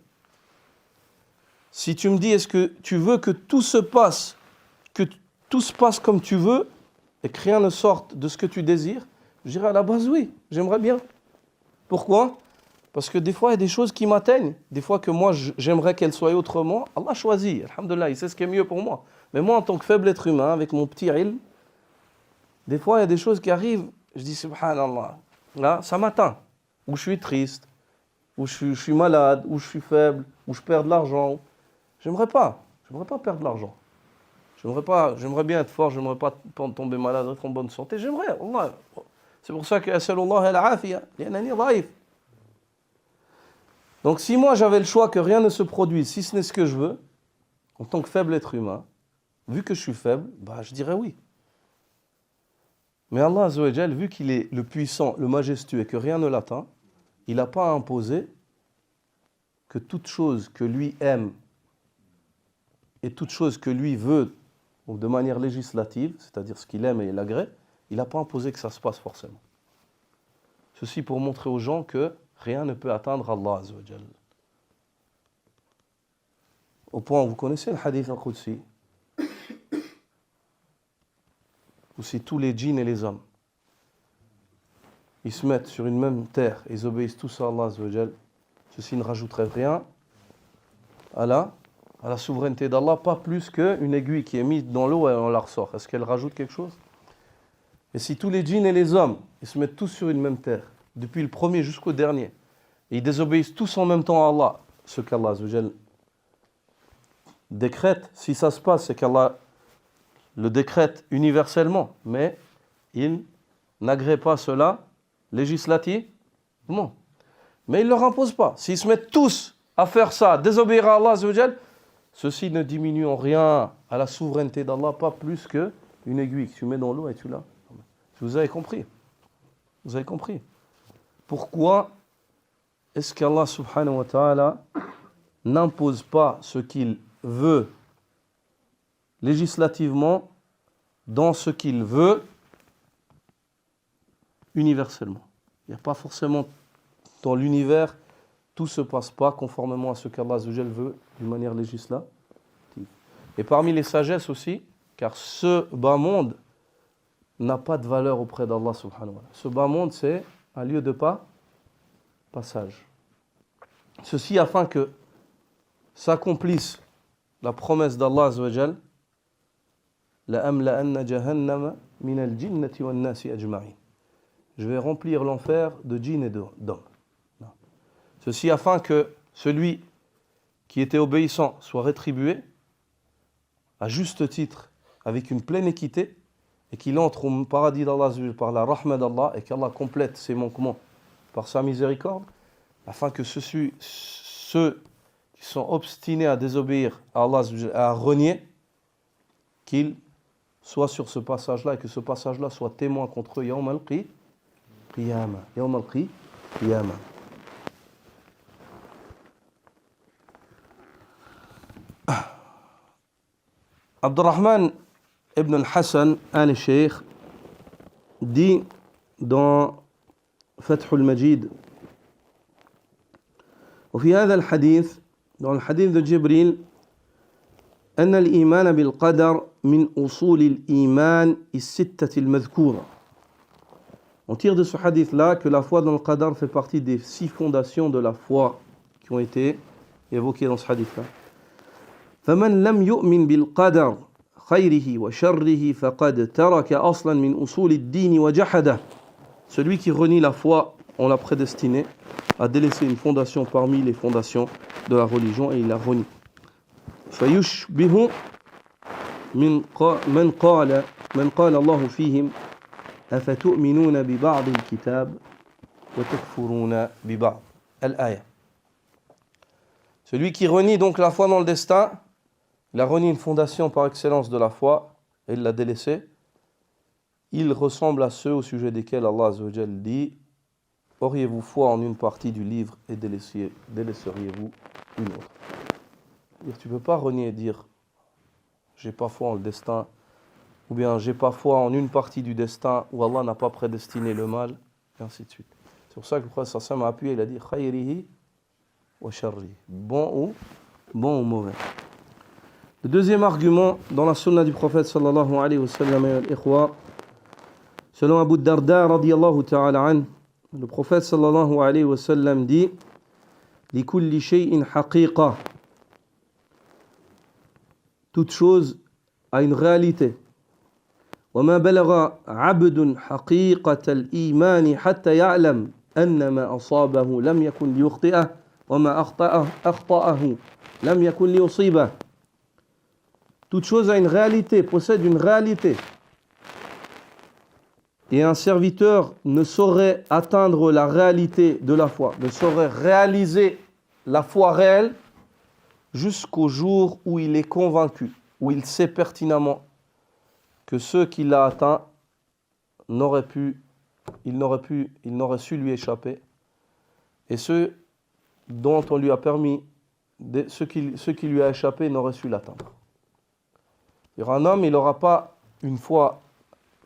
si tu me dis, est-ce que tu veux que tout se passe comme tu veux et que rien ne sorte de ce que tu désires, je dirais à la base oui, j'aimerais bien. Pourquoi? Parce que des fois, il y a des choses qui m'atteignent. Des fois que moi, j'aimerais qu'elles soient autrement. Allah choisit. Alhamdulillah, il sait ce qui est mieux pour moi. Mais moi, en tant que faible être humain, avec mon petit ilm, des fois, il y a des choses qui arrivent. Je dis, subhanallah. Là, ça m'atteint. Ou je suis triste, ou je suis malade, ou je suis faible, ou je perds de l'argent. J'aimerais pas perdre de l'argent. J'aimerais bien être fort, j'aimerais pas tomber malade, être en bonne santé. J'aimerais, Allah. C'est pour ça que As'alullah al-afiya, li'annani dhaif. Donc si moi j'avais le choix que rien ne se produise, si ce n'est ce que je veux, en tant que faible être humain, vu que je suis faible, je dirais oui. Mais Allah Azza wa Jal, vu qu'il est le puissant, le majestueux et que rien ne l'atteint, il n'a pas imposé que toute chose que lui aime et toute chose que lui veut, donc de manière législative, c'est-à-dire ce qu'il aime et il agrée, il n'a pas imposé que ça se passe forcément. Ceci pour montrer aux gens que rien ne peut atteindre Allah Azza wa Jal. Au point où vous connaissez le hadith al-Qudsi, où c'est tous les djinns et les hommes, ils se mettent sur une même terre et ils obéissent tous à Allah Azza wa Jal, ceci ne rajouterait rien à la souveraineté d'Allah, pas plus qu'une aiguille qui est mise dans l'eau et on la ressort. Est-ce qu'elle rajoute quelque chose? Et si tous les djinns et les hommes, ils se mettent tous sur une même terre, depuis le premier jusqu'au dernier, et ils désobéissent tous en même temps à Allah, ce qu'Allah Azza wa Jal décrète, si ça se passe, c'est qu'Allah le décrète universellement, mais il n'agrée pas cela législativement. Mais il ne leur impose pas. S'ils se mettent tous à faire ça, à désobéir à Allah Azza wa Jal, ceci ne diminue en rien à la souveraineté d'Allah, pas plus qu'une aiguille que tu mets dans l'eau et tu l'as. Vous avez compris? Vous avez compris? Pourquoi est-ce qu'Allah subhanahu wa ta'ala n'impose pas ce qu'il veut législativement dans ce qu'il veut universellement? Il n'y a pas forcément dans l'univers, tout ne se passe pas conformément à ce qu'Allah Azza wa Jal veut d'une manière législative. Et parmi les sagesses aussi, car ce bas monde n'a pas de valeur auprès d'Allah subhanahu wa ta'ala. Ce bas monde, c'est un lieu de passage. Ceci afin que s'accomplisse la promesse d'Allah Azza wa Jal, لَأَمْلَأَنَّ جَهَنَّمَ مِنَ الْجِنَّةِ وَالنَّاسِ أَجْمَعِينَ. Je vais remplir l'enfer de djinns et d'hommes. Ceci afin que celui qui était obéissant soit rétribué à juste titre, avec une pleine équité, et qu'il entre au paradis d'Allah par la rahma d'Allah, et qu'Allah complète ses manquements par sa miséricorde, afin que ceux qui sont obstinés à désobéir à Allah, à renier, qu'ils soient sur ce passage-là, et que ce passage-là soit témoin contre eux, Yawm al-Qiyamah. Yawm al-Qiyamah. Abdurrahman ibn al-Hassan al-Sheikh dit dans Fath al-Majid, وفي هذا الحديث dans le hadith de Jibril, أن الإيمان بالقدر من أصول الإيمان الستة المذكورة. On tire de ce hadith-là que la foi dans le qadar fait partie des 6 fondations de la foi qui ont été évoquées dans ce hadith-là. فمن لم يؤمن بالقدر خيره وشره فقد ترك أصلا من أصول الدين وجحده. Celui qui renie la foi en la prédestinée a délaissé une fondation parmi les fondations de la religion et il la renie. فيشبه من قال الله فيهم أفتؤمنون ببعض الكتاب وتكفرون ببعض. الآية. Celui qui renie donc la foi dans le destin, il a renié une fondation par excellence de la foi et il l'a délaissée. Il ressemble à ceux au sujet desquels Allah Azza wa Jal dit: auriez-vous foi en une partie du livre et délaisseriez-vous une autre? Tu ne peux pas renier et dire j'ai pas foi en le destin, ou bien j'ai pas foi en une partie du destin où Allah n'a pas prédestiné le mal, et ainsi de suite. C'est pour ça que le prophète sallallahu alayhi wa sallam a appuyé, il a dit khayrihi wa sharrihi, bon ou mauvais. Le deuxième argument dans la sunna du prophète sallallahu alayhi wa sallam, selon Abu Darda radiyallahu ta'ala an, Le prophète sallallahu alayhi wa sallam dit لِكُلِّ شَيْءٍ حَقِيقَةٌ. Toute chose a une réalité. وَمَا بَلَغَ عَبْدٌ حَقِيقَةَ الْإِيمَانِ حَتَّى يَعْلَمْ أَنَّ مَا أَصَابَهُ لَمْ يَكُنْ لِيُخْطِئَهُ وَمَا أَخْطَأَهُ لَمْ يَكُنْ لِيُصِيبَهُ. Toute chose a une réalité, possède une réalité. Et un serviteur ne saurait atteindre la réalité de la foi, ne saurait réaliser la foi réelle jusqu'au jour où il est convaincu, où il sait pertinemment que ce qu'il a atteint il n'aurait su lui échapper, et ce dont on lui a permis, ce qui lui a échappé n'aurait su l'atteindre. Un homme, il n'aura pas une foi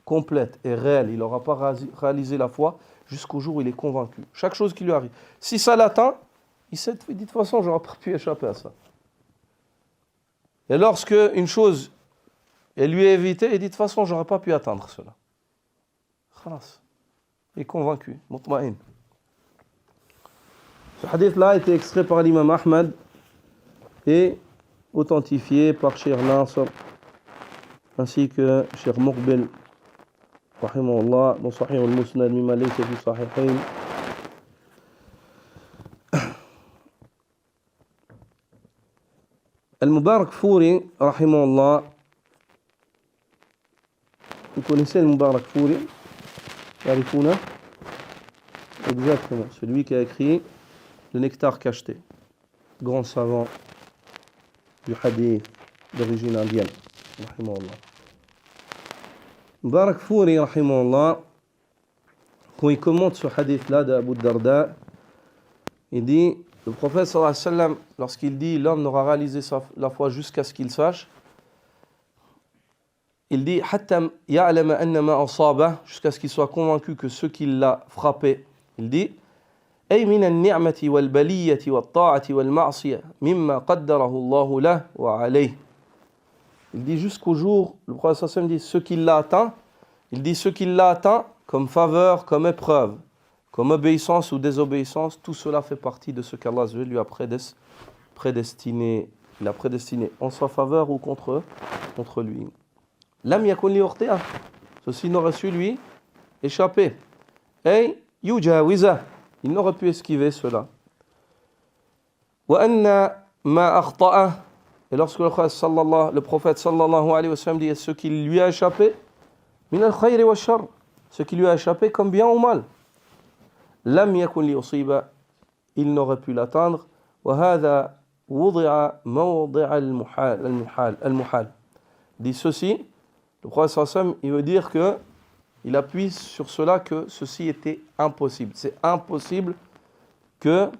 complète et réelle, il n'aura pas réalisé la foi jusqu'au jour où il est convaincu. Chaque chose qui lui arrive. Si ça l'atteint, il dit de toute façon, je n'aurais pas pu échapper à ça. Et lorsque une chose elle lui est évitée, il dit de toute façon, je n'aurais pas pu atteindre cela. Khalas. Il est convaincu. Mutma'in. Ce hadith-là a été extrait par l'imam Ahmad et authentifié par Cheikh Nasr ainsi que Cheikh Muqbil rahimahullah dans Sahih al-Musnad mimma laysa fi sahihayn. Al-Mubarakfuri rahimahullah. Vous connaissez Al-Mubarakfuri? Yarifuna? Exactement, celui qui a écrit Le Nectar cacheté, grand savant du hadith d'origine indienne, rahimahullah. Mubarakfuri, rahimahullah, quand il commente ce hadith-là d'Abu Darda, il dit, le prophète sallallahu alayhi wa sallam, lorsqu'il dit l'homme n'aura réalisé la foi jusqu'à ce qu'il sache, il dit jusqu'à ce qu'il soit convaincu que ce qui l'a frappé, il dit أي من النعمة والبلية والطاعة والمعصية مما قدره الله له وعليه. Il dit jusqu'au jour, le prophète sallallahu alayhi wa sallam dit ce qui l'a atteint, il dit ce qui l'a atteint comme faveur, comme épreuve, comme obéissance ou désobéissance, tout cela fait partie de ce qu'Allah lui a prédestiné. Il a prédestiné en sa faveur ou contre lui. Lam yakun li ukhti'ah. Ceci n'aurait su lui échapper. Et yujawiza. Il n'aurait pu esquiver cela. Wa anna ma akhta'ah. Et lorsque le prophète sallallahu alayhi wa sallam dit ce qui lui a échappé, min al-khayri wa shar, ce qui lui a échappé comme bien ou mal. Lam yakun li usiba. Il n'aurait pu l'atteindre. Wa hadha wudi'a mawdi'a al-muhal. Dit ceci. Le prophète sallallahu alayhi wa sallam, il veut dire que il appuie sur cela que ceci était impossible. C'est impossible que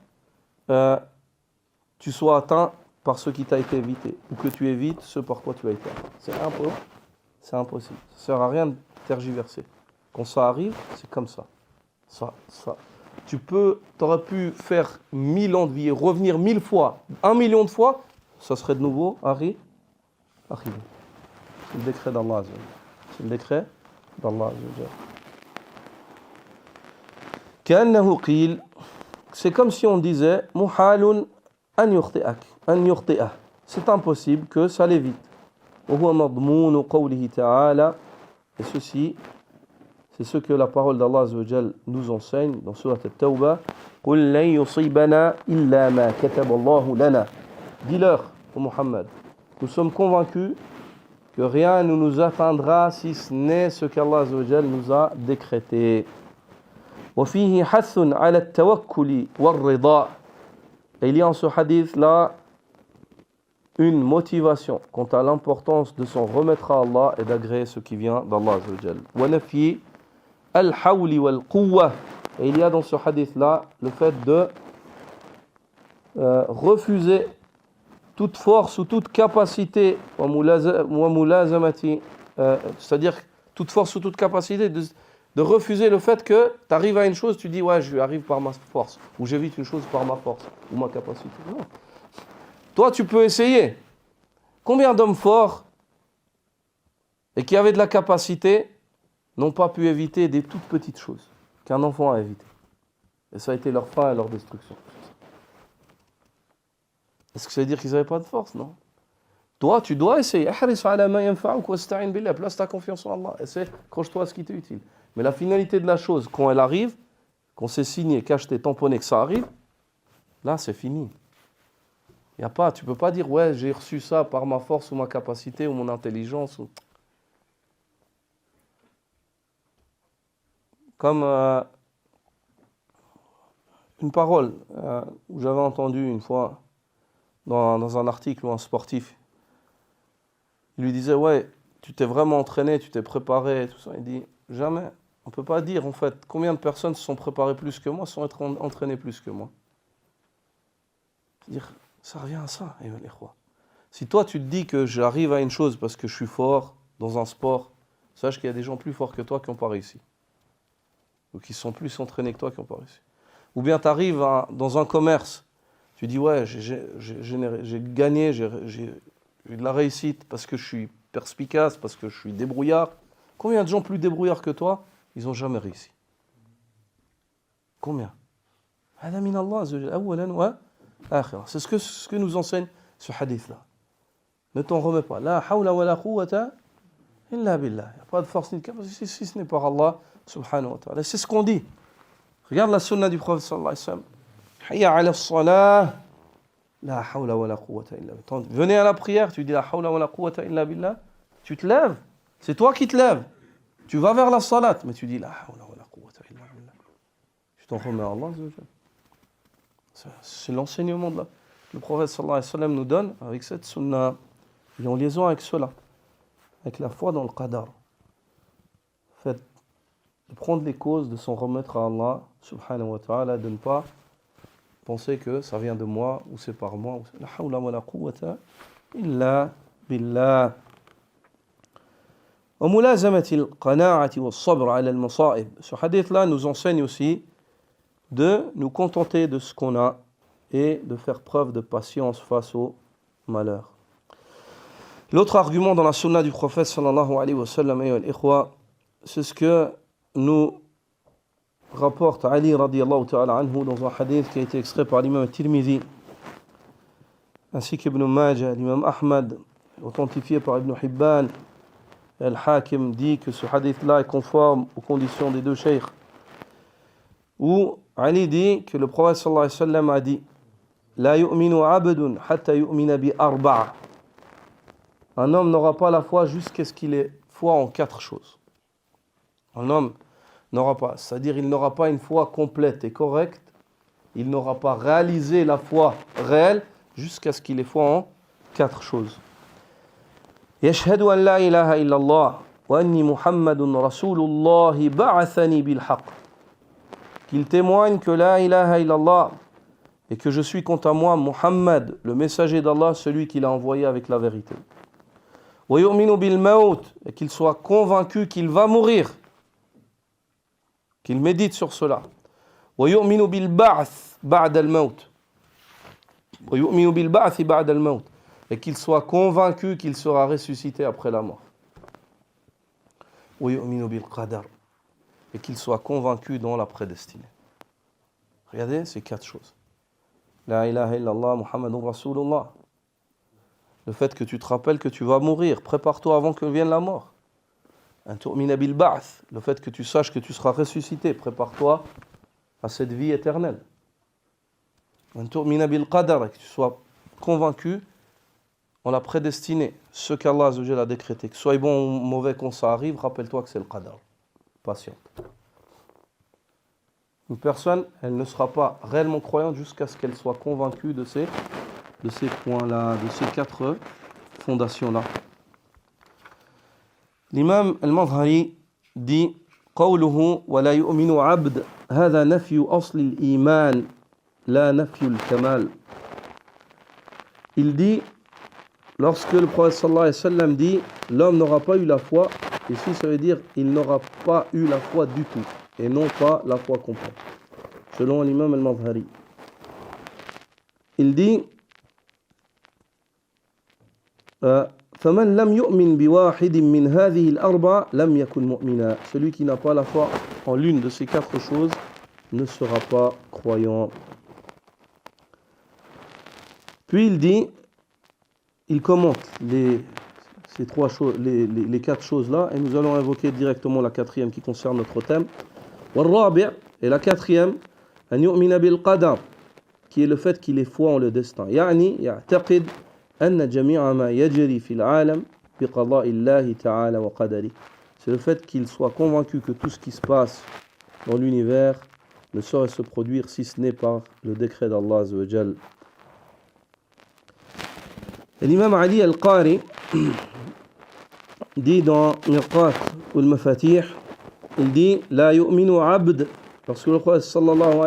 tu sois atteint par ce qui t'a été évité ou que tu évites ce par quoi tu as été atteint. C'est impossible. Ça ne sert à rien de tergiverser. Quand ça arrive, c'est comme ça. Tu aurais pu faire 1000 ans de vie et revenir 1000 fois, 1 million de fois, ça serait de nouveau arrivé. C'est le décret d'Allah Azza wa Jalla. C'est le décret d'Allah Azza wa Jalla. كأنه قيل, c'est comme si on disait محال أن يخطئه. C'est impossible que ça l'évite. وهو مضمون قوله تعالى. Et ceci, c'est ce que la parole d'Allah Azza wa Jalla nous enseigne dans Surat At-Tawbah. قل لن يصيبنا إلا ما كتب الله لنا. Dis-leur, ô Muhammad, nous sommes convaincus que rien ne nous atteindra si ce n'est ce qu'Allah Azza wa Jalla nous a décrété. وفيه حث على التوكل والرضا. Et il y a en ce hadith-là une motivation quant à l'importance de s'en remettre à Allah et d'agréer ce qui vient d'Allah Azza wa Jalla. ونفي الحول والقوة. Et il y a dans ce hadith-là le fait de refuser toute force ou toute capacité, c'est-à-dire toute force ou toute capacité de refuser le fait que tu arrives à une chose, tu dis ouais, je arrive par ma force, ou j'évite une chose par ma force ou ma capacité. Non. Toi, tu peux essayer. Combien d'hommes forts et qui avaient de la capacité n'ont pas pu éviter des toutes petites choses qu'un enfant a évité? Et ça a été leur fin et leur destruction. Est-ce que ça veut dire qu'ils n'avaient pas de force? Non. Toi, tu dois essayer. Place ta confiance en Allah. Essaie, accroche-toi à ce qui t'est utile. Mais la finalité de la chose, quand elle arrive, qu'on s'est signé, qu'acheté, tamponné, que ça arrive, là, c'est fini. Y a pas, tu ne peux pas dire, ouais, j'ai reçu ça par ma force ou ma capacité ou mon intelligence. Comme une parole où j'avais entendu une fois dans un article où un sportif, il lui disait, ouais, tu t'es vraiment entraîné, tu t'es préparé, tout ça. Il dit, jamais. On ne peut pas dire, en fait, combien de personnes se sont préparées plus que moi, se sont entraînées plus que moi. C'est-à-dire, ça revient à ça, les rois. Si toi, tu te dis que j'arrive à une chose parce que je suis fort dans un sport, sache qu'il y a des gens plus forts que toi qui n'ont pas réussi. Ou qui sont plus entraînés que toi qui n'ont pas réussi. Ou bien tu arrives dans un commerce, tu dis, ouais, j'ai gagné, j'ai eu de la réussite parce que je suis perspicace, parce que je suis débrouillard. Combien de gens plus débrouillards que toi, ils n'ont jamais réussi? Combien? C'est ce que nous enseigne ce hadith-là. Ne t'en remets pas. La hawla wa la quwwata illa billah. Il n'y a pas de force ni de capacité si ce n'est par Allah subhanahu wa ta'ala. C'est ce qu'on dit. Regarde la sunna du prophète sallallahu alayhi wa sallam. Hayya ala salah. La hawla wa la quwwata illa billah. Venez à la prière, tu dis la hawla wa la quwwata illa billah. Tu te lèves. C'est toi qui te lèves. Tu vas vers la salat, mais tu dis la hawla wa la quwwata illa billah. Tu t'en remets à Allah. C'est l'enseignement que le prophète sallallahu alayhi wa sallam nous donne avec cette sunna. Il est en liaison avec cela, avec la foi dans le qadar. En fait, de prendre les causes, de s'en remettre à Allah subhanahu wa ta'ala, de ne pas penser que ça vient de moi ou c'est par moi. La hawla wa la quwwata illa billah. Wa mulazamati al-qana'ati wa as-sabr 'ala al-masa'ib. Ce hadith-là nous enseigne aussi de nous contenter de ce qu'on a et de faire preuve de patience face au malheur. L'autre argument dans la sunna du prophète sallallahu alayhi wa sallam, c'est ce que nous rapporte Ali radiyallahu ta'ala anhu dans un hadith qui a été extrait par l'imam Tirmidhi ainsi qu'Ibn Majah, l'imam Ahmad, authentifié par Ibn Hibban. Al-Hakim dit que ce hadith-là est conforme aux conditions des deux cheikhs. Où Ali dit que le prophète sallallahu alayhi wa sallam a dit La yu'minu abdun hatta yu'mina bi arba'a. Un homme n'aura pas la foi jusqu'à ce qu'il ait foi en 4 choses. Un homme n'aura pas, c'est-à-dire il n'aura pas une foi complète et correcte, il n'aura pas réalisé la foi réelle jusqu'à ce qu'il ait foi en 4 choses. Yashhadu an la ilaha illallah wa anni Muhammadun Rasulullah ba'athani bil haqq. Qu'il témoigne que la ilaha illallah et que je suis quant à moi Muhammad, le messager d'Allah, celui qu'il a envoyé avec la vérité. Wa yu'minu bil maut, et qu'il soit convaincu qu'il va mourir, qu'il médite sur cela. Wa yu'minu bil ba'th ba'da al maut. Wa yu'minu bil ba'th ba'da al maut, et qu'il soit convaincu qu'il sera ressuscité après la mort. Wa yu'minu bil qadar, et qu'il soit convaincu dans la prédestinée. Regardez ces 4 choses. La ilaha illallah Muhammadur Rasulullah. Le fait que tu te rappelles que tu vas mourir, prépare-toi avant que vienne la mort. Un tu'mina bil ba'th, le fait que tu saches que tu seras ressuscité, prépare-toi à cette vie éternelle. Un tu'mina bil qadar, que tu sois convaincu en la prédestinée, ce qu'Allah Azza wa Jalla a décrété. Que ce soit bon ou mauvais quand ça arrive, rappelle-toi que c'est le qadar. Patiente. Une personne, elle ne sera pas réellement croyante jusqu'à ce qu'elle soit convaincue de ces points-là, de ces 4 fondations-là. L'imam al-Madhari dit قوله ولا يؤمن عبد هذا نفي أصل الإيمان لا نفي الكمال. Il dit, lorsque le prophète sallallahu alayhi wa sallam dit l'homme n'aura pas eu la foi, ici ça veut dire il n'aura pas eu la foi du tout et non pas la foi complète, selon l'imam al-Madhari. Il dit فمن لم يؤمن بواحد من هذه الأربع لم يكن مؤمنا. Celui qui n'a pas la foi en l'une de ces 4 choses ne sera pas croyant. Puis il dit, il commente ces trois choses, les quatre choses-là, et nous allons invoquer directement la quatrième qui concerne notre thème. Et la quatrième, an yu'mina bil qadar, qui est le fait qu'il est foi en le destin. Yani ya'taqid anna jami'a ma yajri fil 'alam bi qada'i Allah ta'ala wa qadari. C'est le fait qu'il soit convaincu que tout ce qui se passe dans l'univers ne saurait se produire si ce n'est par le décret d'Allah Azza wa Jal. Et l'imam Ali al-Qari dit dans Mirqat al-Mafatih, il dit la yu'minu 'abd, parce que le prophète sallallahu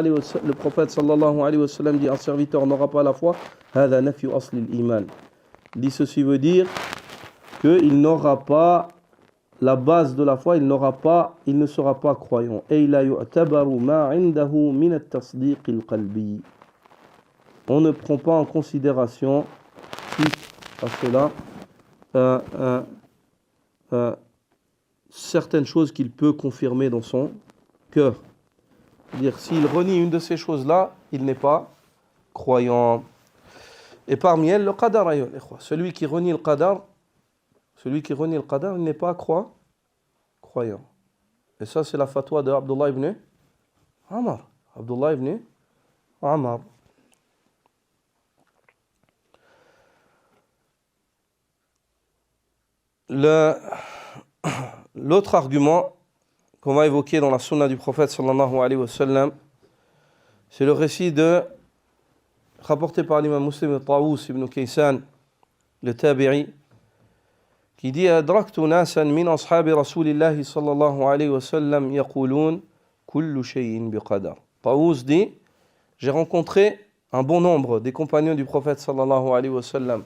alayhi wa sallam dit un serviteur n'aura pas la foi, hadha nafyu asli al-iman. Il dit ceci veut dire qu'il n'aura pas la base de la foi, il ne sera pas croyant. Et la yu'tabaru ma 'indahu min at-tasdiq al-qalbi. On ne prend pas en considération à cela certaines choses qu'il peut confirmer dans son cœur. C'est-à-dire, s'il renie une de ces choses-là, il n'est pas croyant. Et parmi elles, le qadar, celui qui renie le qadar, il n'est pas croyant. Et ça, c'est la fatwa de Abdullah ibn Amr. Abdullah ibn Amr. L'autre argument qu'on va évoquer dans la sunna du prophète sallallahu alayhi wa sallam, c'est le récit rapporté par l'imam Muslim Tawus ibn Kaysan, le tabi'i, qui dit adraktu nasan min ashabi rasulillahi sallallahu alayhi wa sallam yaqulun kullu shay'in biqadar. Tawus dit, j'ai rencontré un bon nombre des compagnons du prophète sallallahu alayhi wa sallam,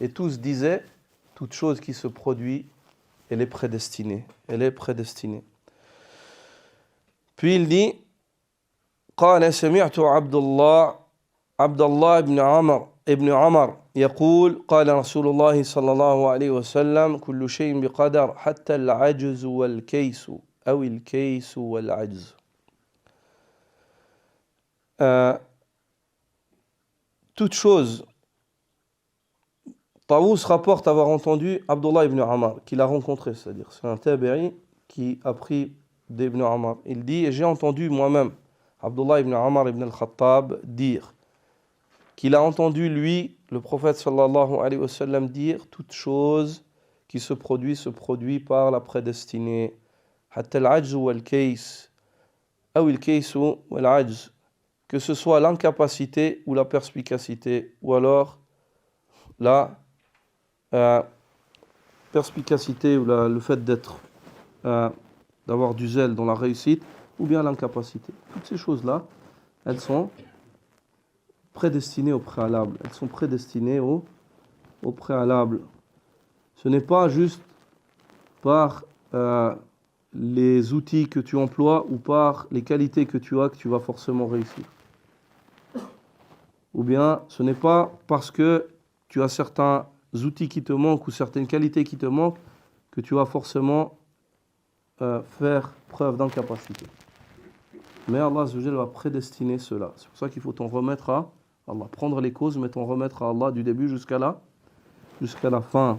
et tous disaient, toute chose qui se produit, elle est prédestinée. Puis il dit, قال سمعت عبد الله ابن عمر يقول قال رسول الله صلى الله عليه وسلم كل شيء بقدر حتى العجز والكيس أو الكيس والعجز. Toute chose. Tawus rapporte avoir entendu Abdullah ibn Amr, qu'il a rencontré, c'est-à-dire c'est un tabi'i qui a pris d'Ibn Amr. Il dit, et j'ai entendu moi-même Abdullah ibn Amr ibn al-Khattab dire qu'il a entendu lui, le prophète sallallahu alayhi wa sallam, dire toute chose qui se produit par la prédestinée. Hatta al-ajz wal-kays, ou al-kays wal-ajz, que ce soit l'incapacité ou la perspicacité, ou alors la perspicacité ou le fait d'avoir du zèle dans la réussite, ou bien l'incapacité. Toutes ces choses-là, elles sont prédestinées au préalable. Au préalable. Ce n'est pas juste par les outils que tu emploies ou par les qualités que tu as que tu vas forcément réussir. Ou bien ce n'est pas parce que tu as certains outils qui te manquent ou certaines qualités qui te manquent que tu vas forcément faire preuve d'incapacité. Mais Allah Azza wa Jalla va prédestiner cela. C'est pour ça qu'il faut t'en remettre à Allah. Prendre les causes, mais t'en remettre à Allah du début jusqu'à la fin.